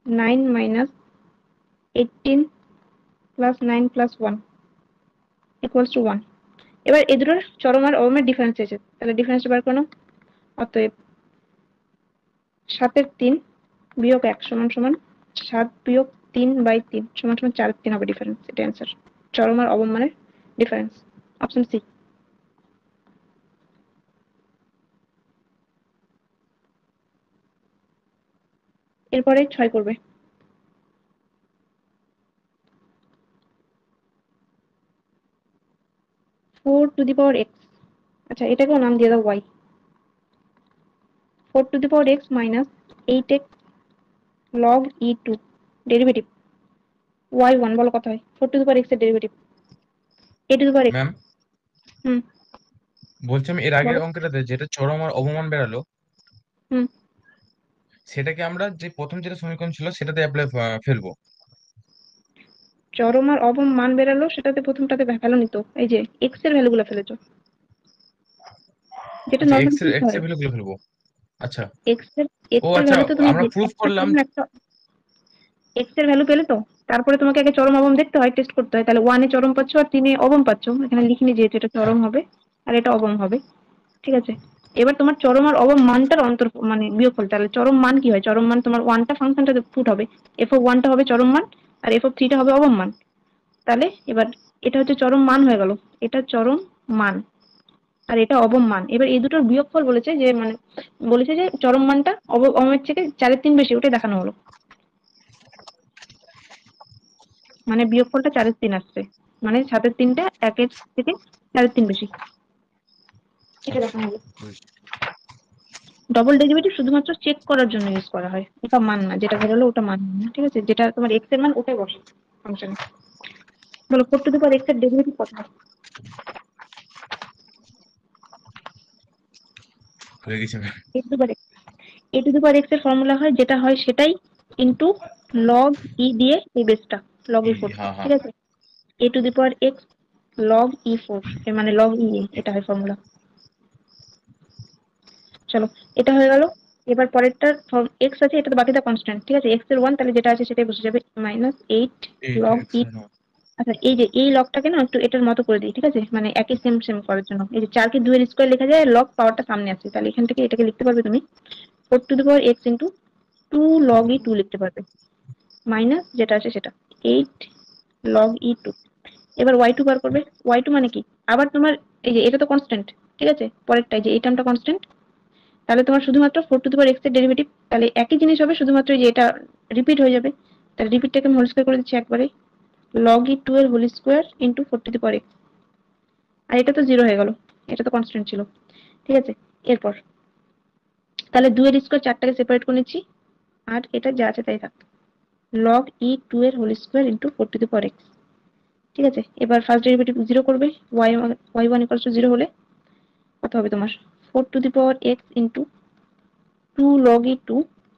S1: 9 minus 18 plus 9 plus 1 equals to 1। এবার এই দুটোর চরম আর অবমের ডিফারেন্স এসেছে, তাহলে ডিফারেন্সটা বার করো। অতএব 7/3 বিয়োগ 1 সমান সমান 7 বিয়োগ 3/3 সমান সমান 4/3 হবে ডিফারেন্স। এটা অ্যান্সার, চরম আর অবম মানের ডিফারেন্স, অপশন সি। এরপরে 6 করবে। 4 টু দি পাওয়ার x, আচ্ছা এটাকেও নাম দিয়ে দাও y। 4 to the power x minus 8x log e2 derivative y1 বলো কত হয়, 4 টু দি পাওয়ার x এর derivative a to the power x।
S2: Ma'am
S1: hmm,
S2: বলছি, আমি এর আগের
S1: বলো।
S2: অঙ্কটাতে যেটা চরম আর অবমান বেরালো,
S1: হুম,
S2: সেটাকে আমরা যে প্রথম যেটা সমীকরণ ছিল সেটাতে অ্যাপ্লাই ফেলবো।
S1: চরম আর অবম মান বেরালো, সেটাতে প্রথমটাতে ভ্যালু নিত, এই যে x এর ভ্যালুগুলো ফেলেছো, যেটা
S2: আচ্ছা,
S1: নরমালি ফেলতে
S2: এক্স এর
S1: হয়।
S2: ভ্যালু গুলো ফেলবো। আচ্ছা।
S1: x এর x
S2: ও
S1: এর
S2: আচ্ছা,
S1: ভ্যালু তো তুমি
S2: আমরা প্রুফ
S1: একটা
S2: করলাম।
S1: কোনো একটা x এর ভ্যালু পেলে তো, তারপরে তোমাকে আগে চরম অবম দেখতে হয়, টেস্ট করতে হয়। তাহলে 1 এ চরম পাচ্ছ আর 3 এ অবম পাচ্ছ, এখানে লিখিনি যেহেতু এটা
S2: হ্যাঁ।
S1: চরম হবে আর এটা অবম হবে, ঠিক আছে। এবার তোমার চরম আর অবম মানটার মানে বিয়োগফল। তাহলে চরম মান কি হয়, চরম মান তোমার 1টা ফাংশনটা পুট হবে, f(1) টা হবে চরম মান আর f(3) টা হবে অবম মান। তাহলে এবার এটা হচ্ছে চরম মান হয়ে গেল, এটা চরম মান আর এটা অবম মান। এবার এই দুটোর বিয়োগফল বলেছে, যে মানে বলেছে যে চরম মানটা অবমের থেকে 4/3 বেশি, ওটাই দেখানো হলো। মানে বিয়োগফলটা 4/3 আসছে, মানে 7/3টা 1-এর থেকে 4/3 বেশি, এটা
S2: আচ্ছা,
S1: দেখানো হলো।
S2: বুঝছি।
S1: ডবল ডেরিভেটিভ শুধুমাত্র চেক করার জন্য ইউজ করা হয়, ওটা মান না, যেটা বেরোলো ওটা মান না, ঠিক আছে। যেটা তোমার এক্স এর মান ওটাই বসে ফাংশনে। বলো 4 টু দি পাওয়ার এক্স এর ডেরিভেটিভ কত হয়।
S2: হয়ে গেছে ma'am.
S1: A to the power A to the power x এর ফর্মুলা হয় যেটা হয় সেটাই, ইনটু লগ ই দিয়ে এই বেসটা, লগ ই 4,
S2: হ্যাঁ হ্যাঁ।
S1: ঠিক আছে। A to the power x log e 4, এর মানে লগ ই, এটা হয় ফর্মুলা। চলো, এটা হয়ে গেল। এবার পরেরটার এক্স আছে, এটা তো বাকিটা কনস্ট্যান্ট, ঠিক আছে। এক্স এর 1, তাহলে যেটা আছে সেটাই বসে যাবে, -8
S2: এইট
S1: লগ
S2: এক্স
S1: ই।
S2: এর
S1: আচ্ছা এই যে এই লগটাকে না একটু এটার মতো করে দিই, ঠিক আছে, মানে একই সেম সেম করার জন্য। এই যে 4 কে 2 এর স্কয়ার লেখা যায়, লগ পাওয়ারটা সামনে আসছে, তাহলে এখান থেকে এটাকে লিখতে পারবে তুমি 4 to the power x into 2 log e 2 লিখতে পারবে, মাইনাস যেটা আছে সেটা 8 লগ ই 2। এবার y2 বার করবে। y2 মানে কি, আবার তোমার এই যে এটা তো কনস্ট্যান্ট, ঠিক আছে, পরেরটা এই যে এই টার্মটা কনস্ট্যান্ট, তাহলে তোমার শুধুমাত্র 4 টু দি পাওয়ার x এর ডেরিভেটিভ, তাহলে একই জিনিস হবে, শুধুমাত্র এই যে এটা রিপিট হয়ে যাবে। তাহলে রিপিটটাকে আমি হোল স্কয়ার করে দিচ্ছি একবারে, log e2 এর whole square into 4 to the power x। আর এটা তো 0 হয়ে গেল, এটা তো কনস্ট্যান্ট ছিল, ঠিক আছে। এরপর তাহলে 2 এর স্কয়ার 4টাকে সেপারেট করে নিচ্ছি, আর এটা যা আছে তাই থাক, log e 2 এর whole square into 4 to the power x। ঠিক আছে, এবার ফার্স্ট ডেরিভেটিভ 0 করবে, y1 = 0 হলে কত হবে তোমার, 4 to the power x into 2 log e2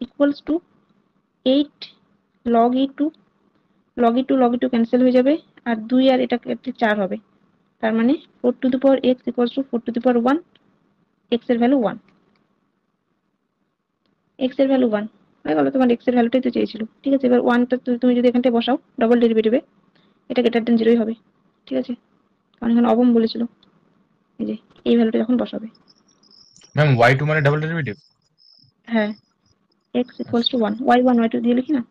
S1: equals to 8 log e2, log e2 cancel হয়ে যাবে, আর 2 আর এটা কেটে 4 হবে। তার মানে 4 to the power x equals to 4 to the power 1, x এর ভ্যালু 1, x এর ভ্যালু 1 হয়ে গেল, তোমার x এর ভ্যালুটাই তো চেয়েছিল। ঠিক আছে, এবার 1 টা তুমি যদি এখান থেকে বসাও ডাবল ডেরিভেটিভে, এটা গ্রেটার দেন 0 হবে। ঠিক আছে, কারণ এখানে অবম বলেছিল, এই যে এই ভ্যালুটা যখন বসাবে।
S2: ম্যাম y2 মানে ডাবল ডেরিভেটিভ?
S1: হ্যাঁ, x ইকুয়ালস
S2: আচ্ছা।
S1: টু 1, y1 y2 দিয়ে লিখি না,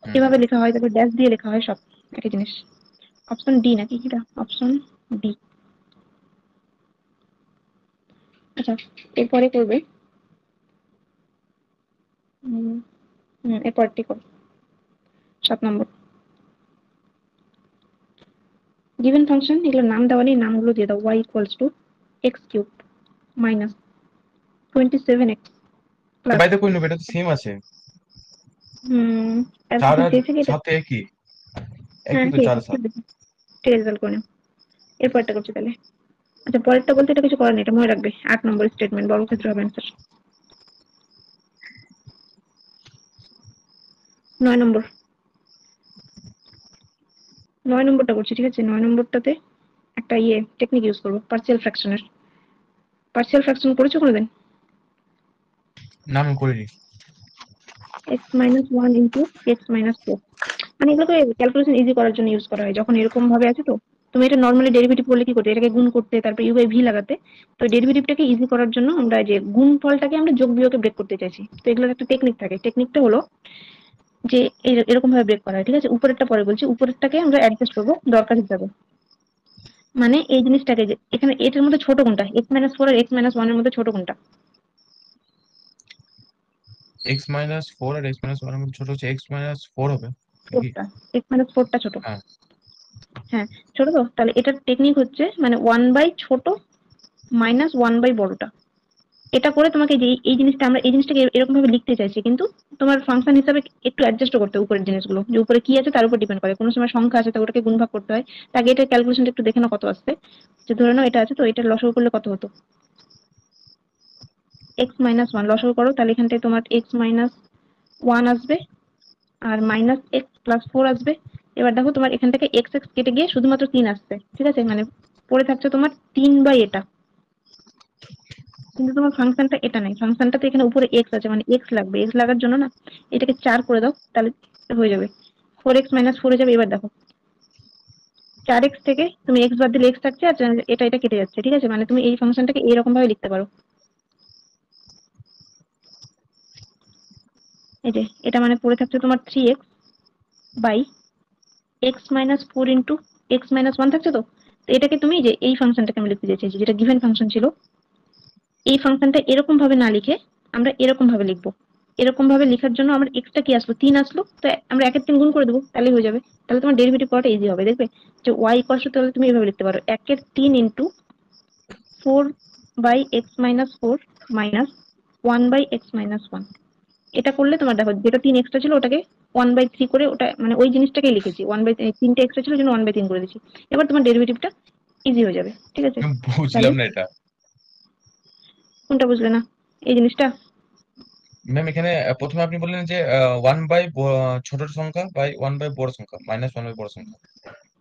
S2: হুম
S1: এভাবে
S2: হুম।
S1: লেখা হয়, তারপর ড্যাশ দিয়ে লেখা হয়, সব একই জিনিস। অপশন ডি নাকি কিটা, অপশন ডি। আচ্ছা, এরপরে করবে এরপরটি করো 7 নম্বর। গিভেন ফাংশন, এগুলো নাম দেওয়া নেই, নামগুলো দিয়ে দাও। y equals to x cube minus 27x plus,
S2: by the কই নেবে, এটা তো সেম আছে।
S1: হুম
S2: চার
S1: এখন
S2: আর
S1: চেয়েছে কি এটা,
S2: সাথে একই,
S1: হ্যাঁ
S2: একই তো
S1: ঠিক
S2: চার
S1: আছে,
S2: আর সাত।
S1: ঠিক আছে তাহলে করে নাও। এরপরটা করছি তাহলে। আচ্ছা, পরেরটা বলতে এটা কিছু করার নেই, এটা মনে রাখবে, 8 নম্বর স্টেটমেন্ট, বর্গক্ষেত্র হবে অ্যান্সার। 9 নম্বর, 9 নম্বরটা করছি। ঠিক আছে, 9 নম্বরটাতে একটা টেকনিক ইউজ করবো, পার্সিয়াল ফ্র্যাকশনের। পার্সিয়াল ফ্র্যাকশন করেছো কোনোদিন?
S2: না আমি করিনি।
S1: x-1 ইন্টু x-4, মানে এগুলোকে ক্যালকুলেশন ইজি করার জন্য ইউজ করা হয়, যখন এরকম ভাবে আছে। তো তুমি এটা নর্মালি ডেরিভেটিভ করলে কি করতে, এটাকে গুণ করতে, তারপর ইউ বাই ভি লাগাতে। তো ডেরিভেটিভটাকে ইজি করার জন্য আমরা যে গুণ ফলটাকে আমরা যোগ বিয়োগে ব্রেক করতে চাইছি, তো এগুলোর একটা টেকনিক থাকে। টেকনিকটা হলো যে এরকম ভাবে ব্রেক করা হয়। ঠিক আছে, উপরেরটা পরে বলছি, উপরেরটাকে আমরা অ্যাডজাস্ট করবো দরকার হিসাবে। মানে এই জিনিসটাকে যে এখানে এটার মধ্যে ছোট কোনটা, x-4 আর x-1 এর মধ্যে ছোট কোনটা?
S2: x-4 আর x-1 এর মধ্যে ছোট হচ্ছে x-4 হবে নাকি?
S1: ফোরটা, x-4টা ছোট।
S2: হ্যাঁ।
S1: হ্যাঁ, ছোট তো, তাহলে এটার টেকনিক হচ্ছে মানে 1/, ছোট মাইনাস 1/, বড়টা। এটা করে তোমাকে যে এই জিনিসটা, আমরা এই জিনিসটাকে এরকম ভাবে লিখতে চাইছি, কিন্তু তোমার ফাংশন হিসাবে একটু অ্যাডজাস্ট করতে হবে উপরের জিনিসগুলো, যে উপরে কি আছে তার উপর ডিপেন্ড করে। কোনো সময় সংখ্যা আছে তো ওটাকে গুণ ভাগ করতে হয়। তাকে এটা ক্যালকুলেশনটা একটু দেখে নাও কত আসছে। যে ধরে নাও এটা আছে, তো এটা লসাগু করলে কত হতো, x-1 লসাগু করো, তাহলে এখানটায় তোমার x-1 আসবে, আর -x+4 আসবে। এবার দেখো তোমার এখান থেকে x x কেটে গিয়ে শুধুমাত্র 3 আসছে। ঠিক আছে, মানে পড়ে থাকছে তোমার 3 এটা, কিন্তু তোমার ফাংশনটা এটা নাই, ফাংশনটা তো এখানে উপরে এক্স আছে, মানে এক্স লাগবে, এক্স লাগার জন্য না এটাকে 4 করে দাও, তাহলে হয়ে যাবে 4x-4 হয়ে যাবে। এবার দেখো 4x থেকে তুমি এক্স বাদ দিলে এক্স থাকছে, আর এটা কেটে যাচ্ছে। ঠিক আছে, মানে তুমি এই ফাংশনটাকে এইরকম ভাবে লিখতে পারো, এই যে এটা মানে পড়ে থাকছে তোমার 3x by x-4 into x-1 থাকছে। তো তো এটাকে তুমি যে এই ফাংশনটাকে আমি লিখতে চাইছি, যেটা গিভেন ফাংশন ছিল, এই ফাংশনটা এরকম ভাবে না লিখে আমরা এরকম ভাবে লিখবো। এরকম ভাবে লেখার জন্য আমার এক্সটা কি আসলো, 3 আসলো, তো আমরা 1-3 গুণ করে দেবো, তাহলে হয়ে যাবে। তাহলে তোমার ডেরিভেটিভ করাটা ইজি হবে। দেখবে যে y ইকুয়াল টু, তাহলে তুমি এভাবে লিখতে পারো 1/3 ইন্টু 4/x-4 মাইনাস 1/x-1। এটা করলে তোমার দেখো যেটা 3 এক্সট্রা ছিল ওটাকে 1/3 করে, ওটা মানে ওই জিনিসটাকেই লিখেছি, 3টে এক্সট্রা ছিল জন্য 1/3 করে দিচ্ছি। এবার তোমার ডেরিভেটিভটা ইজি হয়ে যাবে। ঠিক আছে,
S2: আমি
S1: তাহলে
S2: বুঝলাম না এটা।
S1: কোনটা বুঝলে না এই জিনিসটা?
S2: ম্যাম এখানে প্রথমে আপনি বললেন যে 1/, ছোট সংখ্যা বাই 1/, বড় সংখ্যা, -1/, বড় সংখ্যা।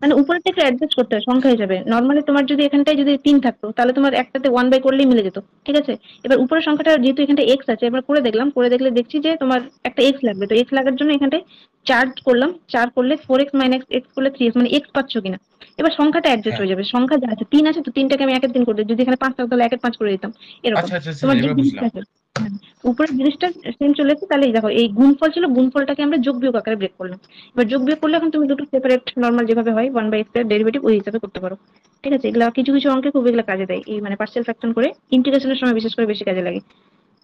S1: মানে উপরেরটা একটু অ্যাডজাস্ট করতে হয় সংখ্যা হিসাবে। নরমালি তোমার যদি এখানটায় যদি 3 থাকতো, তাহলে তোমার একটাতে 1/, করলেই মিলে যেত। ঠিক আছে, এবার উপরের সংখ্যাটা যেহেতু এখানটা x আছে, এবার করে দেখলাম, করে দেখলে দেখছি যে তোমার একটা x লাগবে। তো x লাগার জন্য এখানটায় 4 করলাম, 4 করলে 4x মাইনাস x করলে 3x, মানে x পাচ্ছ কিনা। এবার সংখ্যাটা অ্যাডজাস্ট
S2: হ্যাঁ।
S1: হয়ে যাবে, সংখ্যা যা আছে 3 আছে, তো 3টাকে আমি 1-3 করে দিই। যদি এখানে 5 থাকতো তাহলে 1-5 করে দিতাম, এরকম।
S2: আচ্ছা আচ্ছা আচ্ছা,
S1: তোমার যে
S2: এবার
S1: জিনিসটা
S2: বুঝলাম।
S1: আছে, হ্যাঁ, উপরের জিনিসটা সেম চলে এসেছে। তাহলে এই দেখো এই গুণফল ছিল, গুণফলটাকে আমরা যোগ বিয়োগ আকারে ব্রেক করলাম। এবার যোগ বিয়োগ করলে এখন তুমি দুটো সেপারেট নরমাল যেভাবে হয় 1/x এর ডেরিভেটিভ ওই হিসাবে করতে পারো। ঠিক আছে, এগুলা কিছু কিছু অঙ্কে খুব এগুলা কাজে দেয়, এই মানে পার্সিয়াল ফ্র্যাকশন করে ইন্টিগ্রেশনের সময় বিশেষ করে বেশি কাজে লাগে।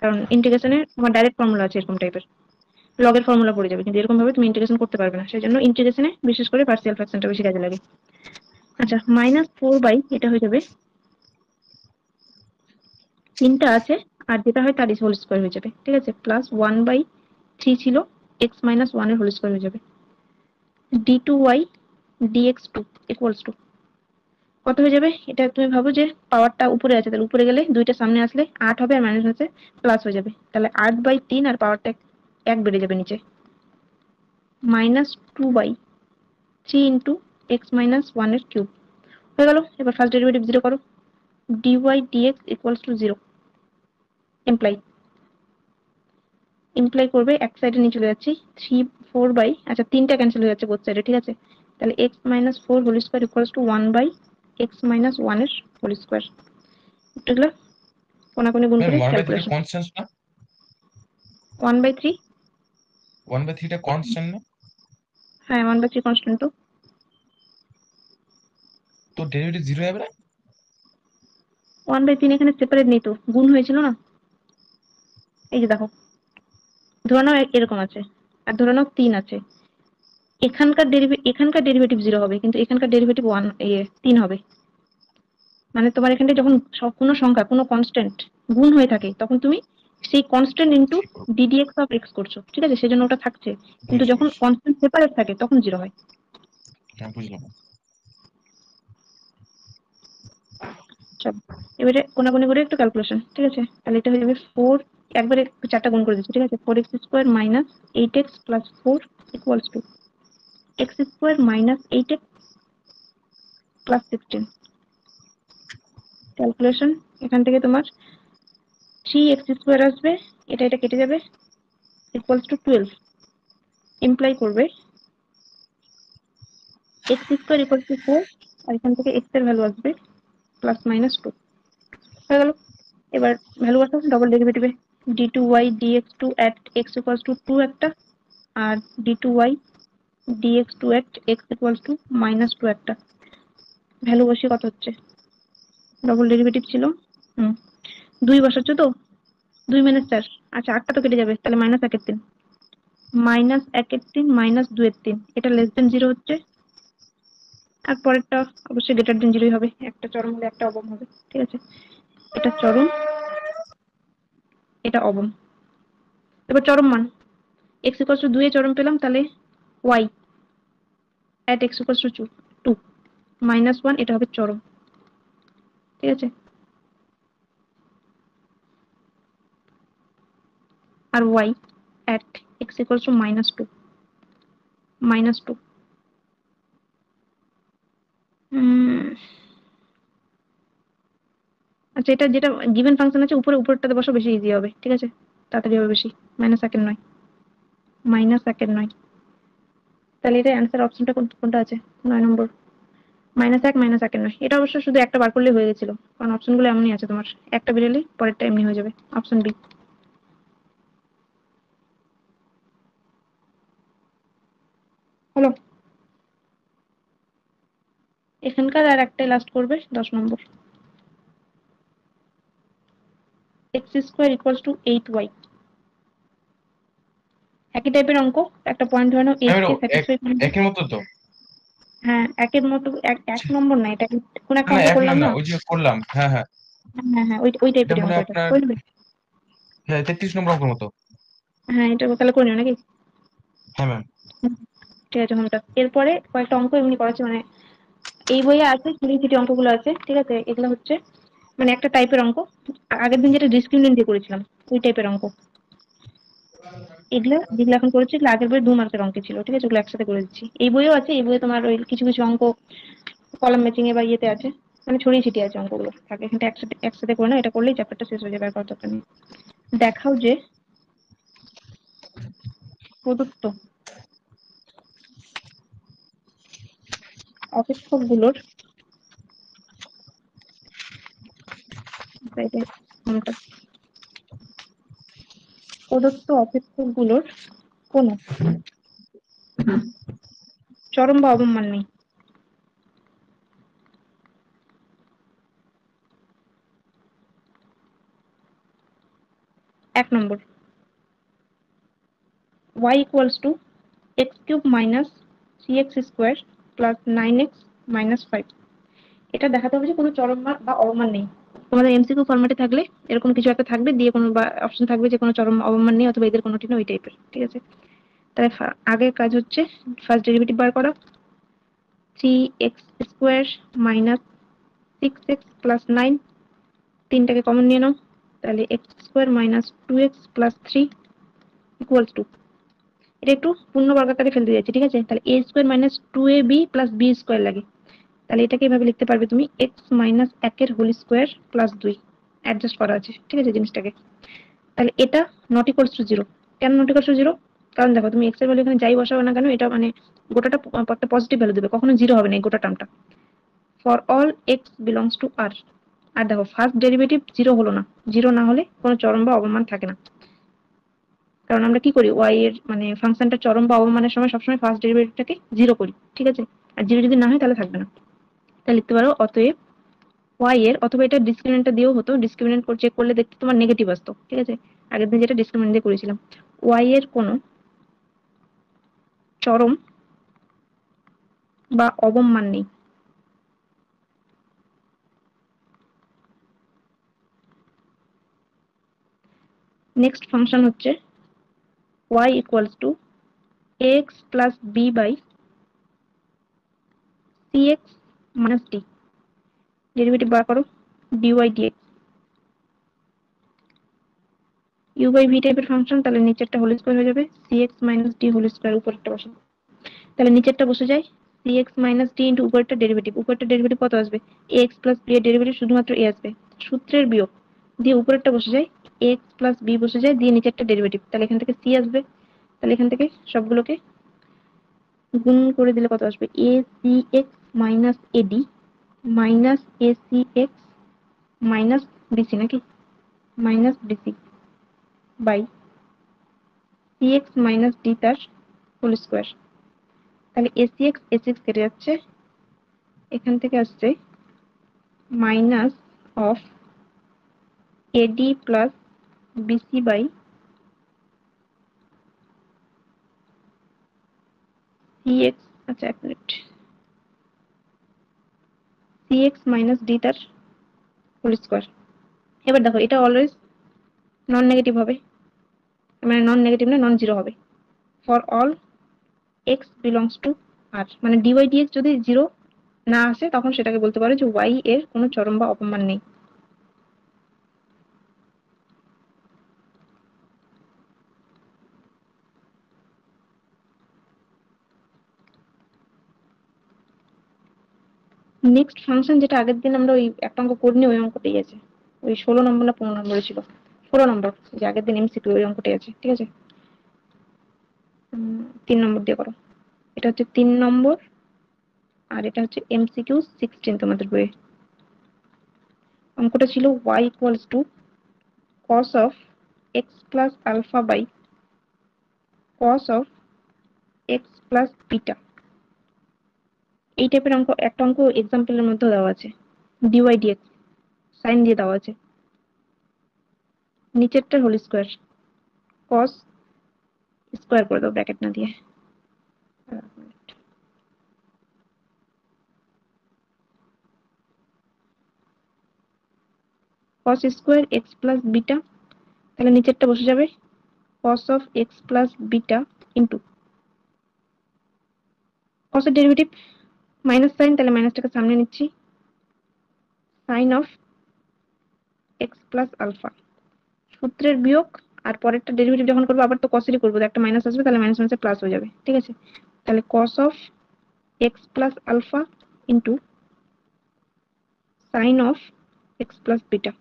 S1: কারণ ইন্টিগ্রেশনে তোমার ডাইরেক্ট ফর্মুলা আছে এরকম টাইপের, লগের ফর্মুলা পড়ে যাবে, কিন্তু এরকম ভাবে তুমি ইন্টিগ্রেশন করতে পারবে না। সেই জন্য ইন্টিগ্রেশনে বিশেষ করে পার্সিয়াল ফ্র্যাকশনটা বেশি কাজে লাগে। আচ্ছা, -4 এটা হয়ে যাবে, 3টা আছে আর যেটা হয় তার হোল স্কয়ার হয়ে যাবে। ঠিক আছে, প্লাস 1/, 3 ছিল x মাইনাস 1 এর হোল স্কয়ার হয়ে যাবে। d2y dx2 ইকুয়ালস টু কত হয়ে যাবে? এটা তুমি ভাবো যে পাওয়ারটা উপরে আছে, তাহলে উপরে গেলে দুইটা সামনে আসলে 8 হবে আর মাইনাস আছে প্লাস হয়ে যাবে, তাহলে 8/3 আর পাওয়ারটা 1 বেড়ে যাবে নিচে, -2/3 ইন্টু এক্স মাইনাস 1 এর কিউব হয়ে গেল। এবার ফার্স্ট ডেরিভেটিভ জিরো করো, dy dx equals to 0 imply imply করবে এক সাইডে নিয়ে চলে যাচ্ছি 3/4 আচ্ছা 3টা ক্যান্সেল হয়ে যাচ্ছে বোথ সাইডে, ঠিক আছে, তাহলে x minus 4 whole square equals to 1/x minus 1 এর হোল স্কয়ার। এগুলো কোনাকুনি গুণ
S2: ম্যাম
S1: করে
S2: 1/3
S1: ক্যালকুলেশন।
S2: কনস্ট্যান্ট না?
S1: 1/3,
S2: 1/3 কনস্ট্যান্ট না?
S1: হ্যাঁ 1/3 কনস্ট্যান্ট।
S2: তো ডেরিভেটিভ জিরো হবে না?
S1: 1/3 এখানে সেপারেট নেই তো, গুণ হয়েছিল না, এই যে দেখো, ধরে নাও এরকম আছে আর ধরে নাও 3 আছে, এখানকার ডেরিভেটিভ 0 হবে কিন্তু এখানকার ডেরিভেটিভ 3 হবে। মানে তোমার এখানে যখন কোনো সংখ্যা কোনো কনস্ট্যান্ট গুণ হয়ে থাকে তখন তুমি সেই constant into ddx of x করছো, ঠিক আছে, সেজন্য ওটা থাকছে, কিন্তু
S2: বুঝছি
S1: যখন
S2: বুঝছি।
S1: কনস্ট্যান্ট সেপারেট থাকে তখন 0 হয়।
S2: হ্যাঁ বুঝলাম।
S1: চল এবারে কোনাকুনি করে একটু ক্যালকুলেশন, ঠিক আছে, তাহলে এটা হয়ে যাবে 4, একবারে 4টা গুণ করে দিচ্ছি, ঠিক আছে, 4x square minus 8x plus 4 equals to x square minus 8x plus 16 calculation. এখান থেকে তোমার 3x স্কোয়ার আসবে, এটা কেটে যাবে, ইকুয়ালস টু 12 ইমপ্লাই করবে x স্কোয়ার ইকুয়ালস টু 4 আর এখান থেকে x এর ভ্যালু আসবে প্লাস মাইনাস 2 হয়ে গেল। এবার ভ্যালু আসো ডবল ডেরিভেটিভে, d2y dx2 at x equals to 2 একটা, আর d2y dx2 at x equals to -2 একটা, ভ্যালু বসিয়ে কত হচ্ছে, ডবল ডেরিভেটিভ ছিল 2 বসাচ্ছ তো, 2 - 4, আচ্ছা 8টা তো কেটে যাবে, তাহলে -1/3, -1/3 -2/3, এটা লেস দেন 0 হচ্ছে, আর পরেরটা অবশ্যই গ্রেটার দেন 0 হবে, একটা চরম হলে একটা অবম হবে, ঠিক আছে, এটা চরম, এটা অবম। এবার চরম মান x ইকুয়ালস টু 2 এ চরম পেলাম, তাহলে y at x equals to 2 -1 এটা হবে চরম, ঠিক আছে, আর y at x equals to -2 আচ্ছা এটা যেটা গিভেন ফাংশন আছে উপরটাতে বসো, বেশি ইজি হবে, ঠিক আছে, তাড়াতাড়ি হবে বেশি, -1 নয়, তাহলে এটা অ্যান্সার অপশনটা কোনটা আছে, 9 নম্বর, -1 -1 নয়, এটা অবশ্য শুধু একটা বার করলে হয়ে গেছিল, কারণ অপশনগুলো এমনই আছে তোমার, একটা বেরোলে পরেরটা এমনি হয়ে যাবে, অপশন বি। হলো, এখানকার আর একটাই লাস্ট করবে 10 নম্বর, x square equals two 8y, একই টাইপের অঙ্ক, একটা পয়েন্ট ধরে নাও 8
S2: ম্যাম
S1: কে
S2: এক
S1: স্যাটিসফাই করবে।
S2: একের মতো তো?
S1: হ্যাঁ একের মতো, এক নম্বর না, এটা কোন
S2: না
S1: একটা
S2: না
S1: অঙ্ক
S2: এক না
S1: করলাম
S2: না,
S1: না,
S2: ওই যে করলাম, হ্যাঁ হ্যাঁ।
S1: হ্যাঁ হ্যাঁ ওই
S2: এটা
S1: টাইপের
S2: মনে
S1: অঙ্ক,
S2: হয়
S1: এটা
S2: আপনার,
S1: করে নেবে।
S2: হ্যাঁ 33 নম্বর অঙ্কের মতো।
S1: হ্যাঁ এটা তাহলে করে নিও নাকি।
S2: হ্যাঁ ম্যাম।
S1: হুম, ঠিক আছে হোমটা, এরপরে কয়েকটা অঙ্ক এমনি করাচ্ছে, মানে এই বইয়ে আছে সিটি অঙ্কগুলো আছে, ঠিক আছে, এগুলো হচ্ছে মানে একটা টাইপের অঙ্ক, আগের দিন যেটা ডিসক্রিমিনেন্ট দিয়ে করেছিলাম ওই টাইপের অঙ্ক, এগুলো যেগুলো এখন করেছি এগুলো আগের বইয়ে 2 মার্কের অঙ্ক ছিল, ঠিক আছে, ওগুলো একসাথে করে দিচ্ছি, এই বইও আছে, এই বইয়ে তোমার ওই কিছু কিছু অঙ্ক কলাম ম্যাচিং এ বা ইয়েতে আছে, মানে ছড়িয়ে ছিটিয়ে আছে অঙ্কগুলো, থাকে এখানটা একসাথে একসাথে করে নাও, এটা করলেই চ্যাপ্টারটা শেষ হয়ে যাবে, আর করার দরকার নেই। দেখাও যে প্রদত্ত অপেক্ষকগুলোর কোনটা, প্রদত্ত অপেক্ষকগুলোর কোনো চরম বা অবম মান নেই। 1 নম্বর, y equals to x cube minus 3x square plus 9x minus 5, এটা দেখাতে হবে যে কোনো চরম মান বা অবমান নেই। তোমাদের এমসিকিউ ফরম্যাটে থাকলে এরকম কিছু একটা থাকবে, দিয়ে কোনো বা অপশন থাকবে যে কোনো চরম অবমান নেই অথবা এদের কোনোটি না, ওই টাইপের। ঠিক আছে, তাহলে আগের কাজ হচ্ছে ফার্স্ট ডেরিভেটিভ বার করা। 3x² মাইনাস 6x প্লাস 9, তিনটাকে কমন নিয়ে নাও, তাহলে x² minus 2x plus 3 equals to, এটা একটু পূর্ণ বর্গাকারে ফেলতে যাচ্ছি। ঠিক আছে, তাহলে a² minus 2ab plus b² লাগে, তাহলে এটাকে এভাবে লিখতে পারবে তুমি x মাইনাস 1 এর হোল স্কোয়ার প্লাস 2, অ্যাডজাস্ট করা আছে। ঠিক আছে জিনিসটাকে, তাহলে এটা নট ইকুয়ালস টু 0। কেন নট ইকুয়ালস টু 0? কারণ দেখো তুমি x এর ভ্যালু এখানে যাই বসাবে না কেন, এটা মানে গোটাটা একটা পজিটিভ ভ্যালু দেবে, কখনো 0 হবে না এই গোটা টার্মটা। For all x belongs to r, আর দেখো ফার্স্ট ডেরিভেটিভ 0 হলো না, 0 না হলে কোনো চরম বা অবমান থাকে না। কারণ আমরা কি করি, y এর মানে ফাংশনটা চরম বা অবমানের সময় সবসময় ফার্স্ট ডেরিভেটিভটাকে 0 করি। ঠিক আছে, আর 0 যদি না হয় তাহলে থাকবে না। তাহলে লিখতে পারো অতএব y এর, অথবা এটা ডিসক্রিমিনেন্টটা দিয়েও হতো, ডিসক্রিমিনেন্ট করে চেক করলে দেখতে তোমার নেগেটিভ আসতো। ঠিক আছে, আগের দিন যেটা ডিসক্রিমিনেন্ট দিয়ে করেছিলাম, y এর কোনো চরম বা অবমান নেই। নেক্সট ফাংশন হচ্ছে y equals to ax plus b by cx minus d, derivative বার করো dy dx, u by v টাইপের ফাংশন, তাহলে নিচেরটা হোল স্কয়ার হয়ে যাবে, cx minus d whole square, উপরেরটা বসে, তাহলে নিচেরটা বসে যায় cx মাইনাস d ইন্টু উপরেরটা ডেরিভেটিভ, উপরেরটা ডেরিভেটিভ কত আসবে, ax প্লাস b এর ডেরিভেটিভ শুধুমাত্র a আসবে, সূত্রের বিয়োগ দিয়ে উপরেরটা বসে যায়, ax প্লাস b বসে যায়, দিয়ে নিচেরটা ডেরিভেটিভ, তাহলে এখান থেকে c আসবে। তাহলে এখান থেকে সবগুলোকে গুণ করে দিলে কত আসবে, acx minus ad minus acx minus bc, নাকি minus bc by cx minus d তার হোল স্কয়ার। তাহলে acx acx কেটে যাচ্ছে, এখান থেকে আসছে minus of ad plus bc by cx, আচ্ছা এক মিনিট, cx মাইনাস d তার হোল স্কয়ার। এবার দেখো এটা অলওয়েজ নন নেগেটিভ হবে, মানে নন নেগেটিভ না, নন জিরো হবে। For all x belongs to r, মানে dy dx যদি 0 না আসে তখন সেটাকে বলতে পারো যে y এর কোনো চরম বা অপমান নেই। নেক্সট ফাংশন যেটা আগের দিন আমরা ওই একটা অঙ্ক করিনি, ওই অঙ্কটাই আছে, ওই 16 নম্বর না 15 নম্বরে ছিল, 16 নম্বর, যে আগের দিন এমসিকিউ, ওই অঙ্কটাই আছে। ঠিক আছে, 3 নম্বর দিয়ে করো, এটা হচ্ছে 3 নম্বর, আর এটা হচ্ছে এমসিকিউ 16 তোমাদের বইয়ে। অঙ্কটা ছিল y equals to cos of x plus alpha by cos of x plus beta. এই টাইপের অঙ্ক, একটা অঙ্ক এক্সাম্পলের মধ্যে দেওয়া আছে, dy dx সাইন দিয়ে দেওয়া আছে, নিচেরটার হোল স্কয়ার, cos স্কয়ার করে দাও ব্র্যাকেট না দিয়ে, cos square x plus beta, তাহলে নিচেরটা বসে যাবে cos of x plus beta into cos এর ডেরিভেটিভ মাইনাস সাইন, তাহলে মাইনাসটাকে সামনে নিচ্ছি, sine of x plus alpha, সূত্রের বিয়োগ, আর পরেরটা ডেরিভেটিভ যখন করবো আবার তো cos এরই করবো, একটা মাইনাস আসবে, তাহলে মাইনাস মাইনাসে প্লাস হয়ে যাবে। ঠিক আছে, তাহলে cos of x plus alpha into sine of x plus beta.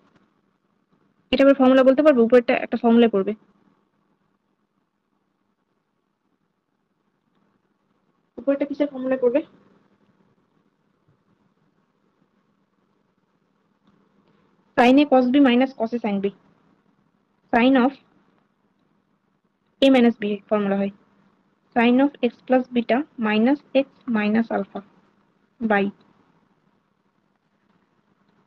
S1: এটা আবার ফর্মুলা বলতে পারবে, উপরেরটা একটা ফর্মুলায় পড়বে, উপরেরটা কিসের ফর্মুলায় পড়বে, sine a cos b minus cos a sine b, sine of a minus b formula হয়, sine of x plus beta minus x minus alpha by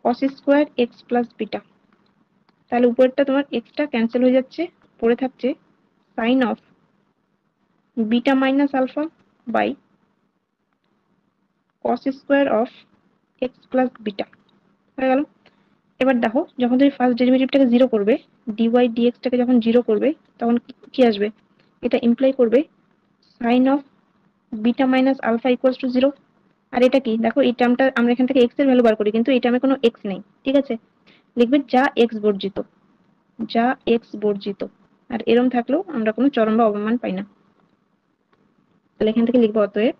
S1: cos square x plus beta. তাহলে উপরেরটা তোমার এক্সটা ক্যান্সেল হয়ে যাচ্ছে, পড়ে থাকছে sine of beta minus alpha by cos square of x plus beta, হয়ে গেল। এবার দেখো যখন তুমি ফার্স্ট ডেরিভেটিভটাকে জিরো করবে, ডিওয়াই ডিএক্সটাকে যখন জিরো করবে তখন কি আসবে? এটা ইমপ্লাই করবে sine of beta minus alpha equals to zero. আর এটা কি দেখো, এই টার্মটা আমরা এখান থেকে এক্স এর ভ্যালু বার করি, কিন্তু এই টার্মে কোনো এক্স নেই, ঠিক আছে? লিখবে যা এক্স বর্জিত, যা এক্স বর্জিত। আর এরম থাকলেও আমরা কোনো চরম বা অবমান পাই না। তাহলে এখান থেকে লিখবো অতএব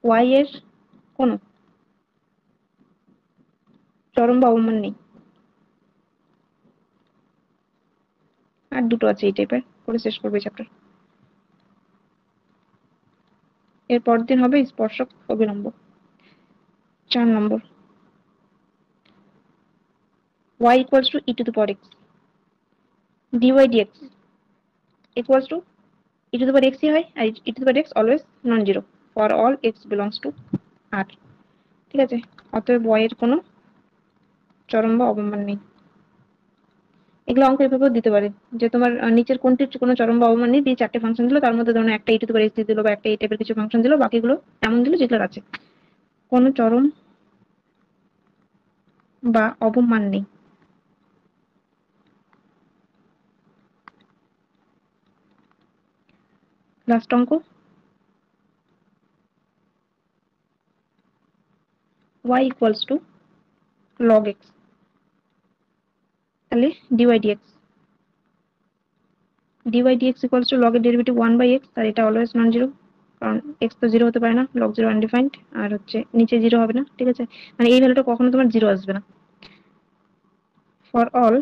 S1: ওয়াই এর কোনো চরম বা অবমান নেই। আর দুটো আছে এই টাইপের, করে শেষ করবে চ্যাপ্টার। এর পরের দিন হবে স্পর্শক অবিলম্ব। 4 নম্বর, y equals to e to the power x dy dx equals to e to the power x ই হয়, আর e to the power x always non zero for all x belongs to r, ঠিক আছে? অতএব y এর কোনো চরম বা অবমান নেই। এগুলো অঙ্ক এভাবেও দিতে পারে যে তোমার নিচের কোনটির কোনো চরম বা অবমান নেই, দিয়ে 4টে ফাংশন দিল, তার মধ্যে ধরুন একটা e to the power x দিয়ে দিল, বা একটা এই টাইপের কিছু ফাংশন দিল, বাকিগুলো এমন দিল যেগুলোর আছে কোনো চরম বা অবমান নেই। লাস্ট অঙ্ক, y equals to log x, তাহলে dy dx dy dx equals to log এর ডেরিভেটিভ 1 বাই x, আর এটা অলওয়েজ নন জিরো, কারণ x তো জিরো হতে পারে না, log জিরো আনডিফাইন্ড, আর হচ্ছে নিচে জিরো হবে না, ঠিক আছে? মানে এই ভ্যালুটা কখনো তোমার জিরো আসবে না for all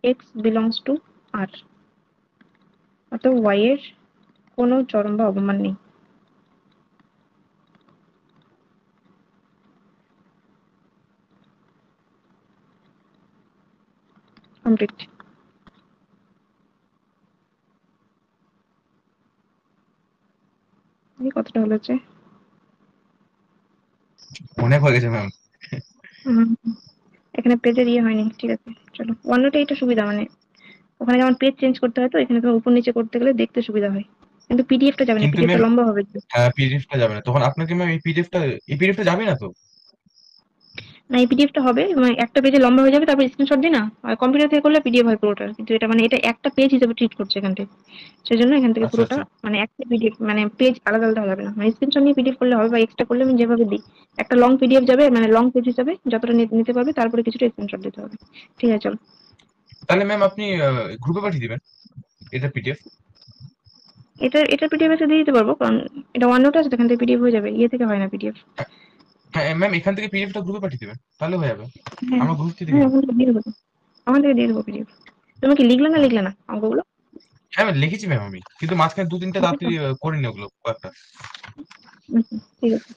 S1: x belongs to r, অর্থাৎ y এর কোনো চরম বা অবমান নেই। কমপ্লিট। এই কতটা হলো?
S2: অনেক হয়ে গেছে ম্যাম।
S1: হুম, এখানে পেজের ইয়ে হয়নি, ঠিক আছে চলো। ওয়াননোটে এটা সুবিধা, মানে ওখানে যেমন পেজ চেঞ্জ করতে হয়, তো এখানে তোমার উপর নিচে করতে গেলে দেখতে সুবিধা হয়, কিন্তু পিডিএফটা যাবে না,
S2: কিন্তু
S1: পিডিএফটা
S2: ম্যাম,
S1: লম্বা হবে।
S2: হ্যাঁ পিডিএফটা যাবে না, তখন আপনাকে ম্যাম এই পিডিএফটা যাবে না তো।
S1: না, এই পিডিএফটা হবে মানে একটা পেজে লম্বা হয়ে যাবে, তারপর স্ক্রিনশট দিই না, আর কম্পিউটার থেকে করলে পিডিএফ হয় পুরোটা, কিন্তু এটা মানে এটা একটা পেজ হিসেবে ট্রিট করছে এখান থেকে, সেজন্য এখান থেকে
S2: আচ্ছা
S1: পুরোটা
S2: আচ্ছা।
S1: মানে একটা পিডিএফ, মানে পেজ আলাদা আলাদা হবে না, মানে স্ক্রিনশট নিয়ে পিডিএফ করলে হবে, বা এক্সট্রা করলে আমি যেভাবে দিই একটা লং পিডিএফ যাবে, মানে লং পেজ হিসাবে যতটা নিতে পারবে, তারপরে কিছুটা স্ক্রিনশট দিতে হবে। ঠিক আছে চলো।
S2: তাহলে ম্যাম আপনি গ্রুপে পাঠিয়ে দিবেন এটা পিডিএফ।
S1: এটার পিডিএফ এসে দিয়ে দিতে পারবো, কারণ এটা ওয়ান নোট আছে, এখান থেকে পিডিএফ হয়ে যাবে, ইয়ে থেকে হয় না পিডিএফ।
S2: হ্যাঁ ম্যাম, এখান থেকে পিডিএফটা গ্রুপে পাঠিয়ে দিবেন, তাহলে হয়ে যাবে।
S1: হ্যাঁ
S2: আমরা গ্রুপ থেকে
S1: হ্যাঁ,
S2: নেবো।
S1: ওখান থেকে দিয়ে দেবো, ওখান থেকে দিয়ে দেবো পিডিএফ। তুমি কি লিখলে না অঙ্কগুলো?
S2: হ্যাঁ ম্যাম লিখেছি ম্যাম, আমি কিন্তু মাঝখানে দু তিনটা
S1: লিখেছো?
S2: রাত্রি করিনি ওগুলো কয়েকটা।
S1: হুম, ঠিক আছে।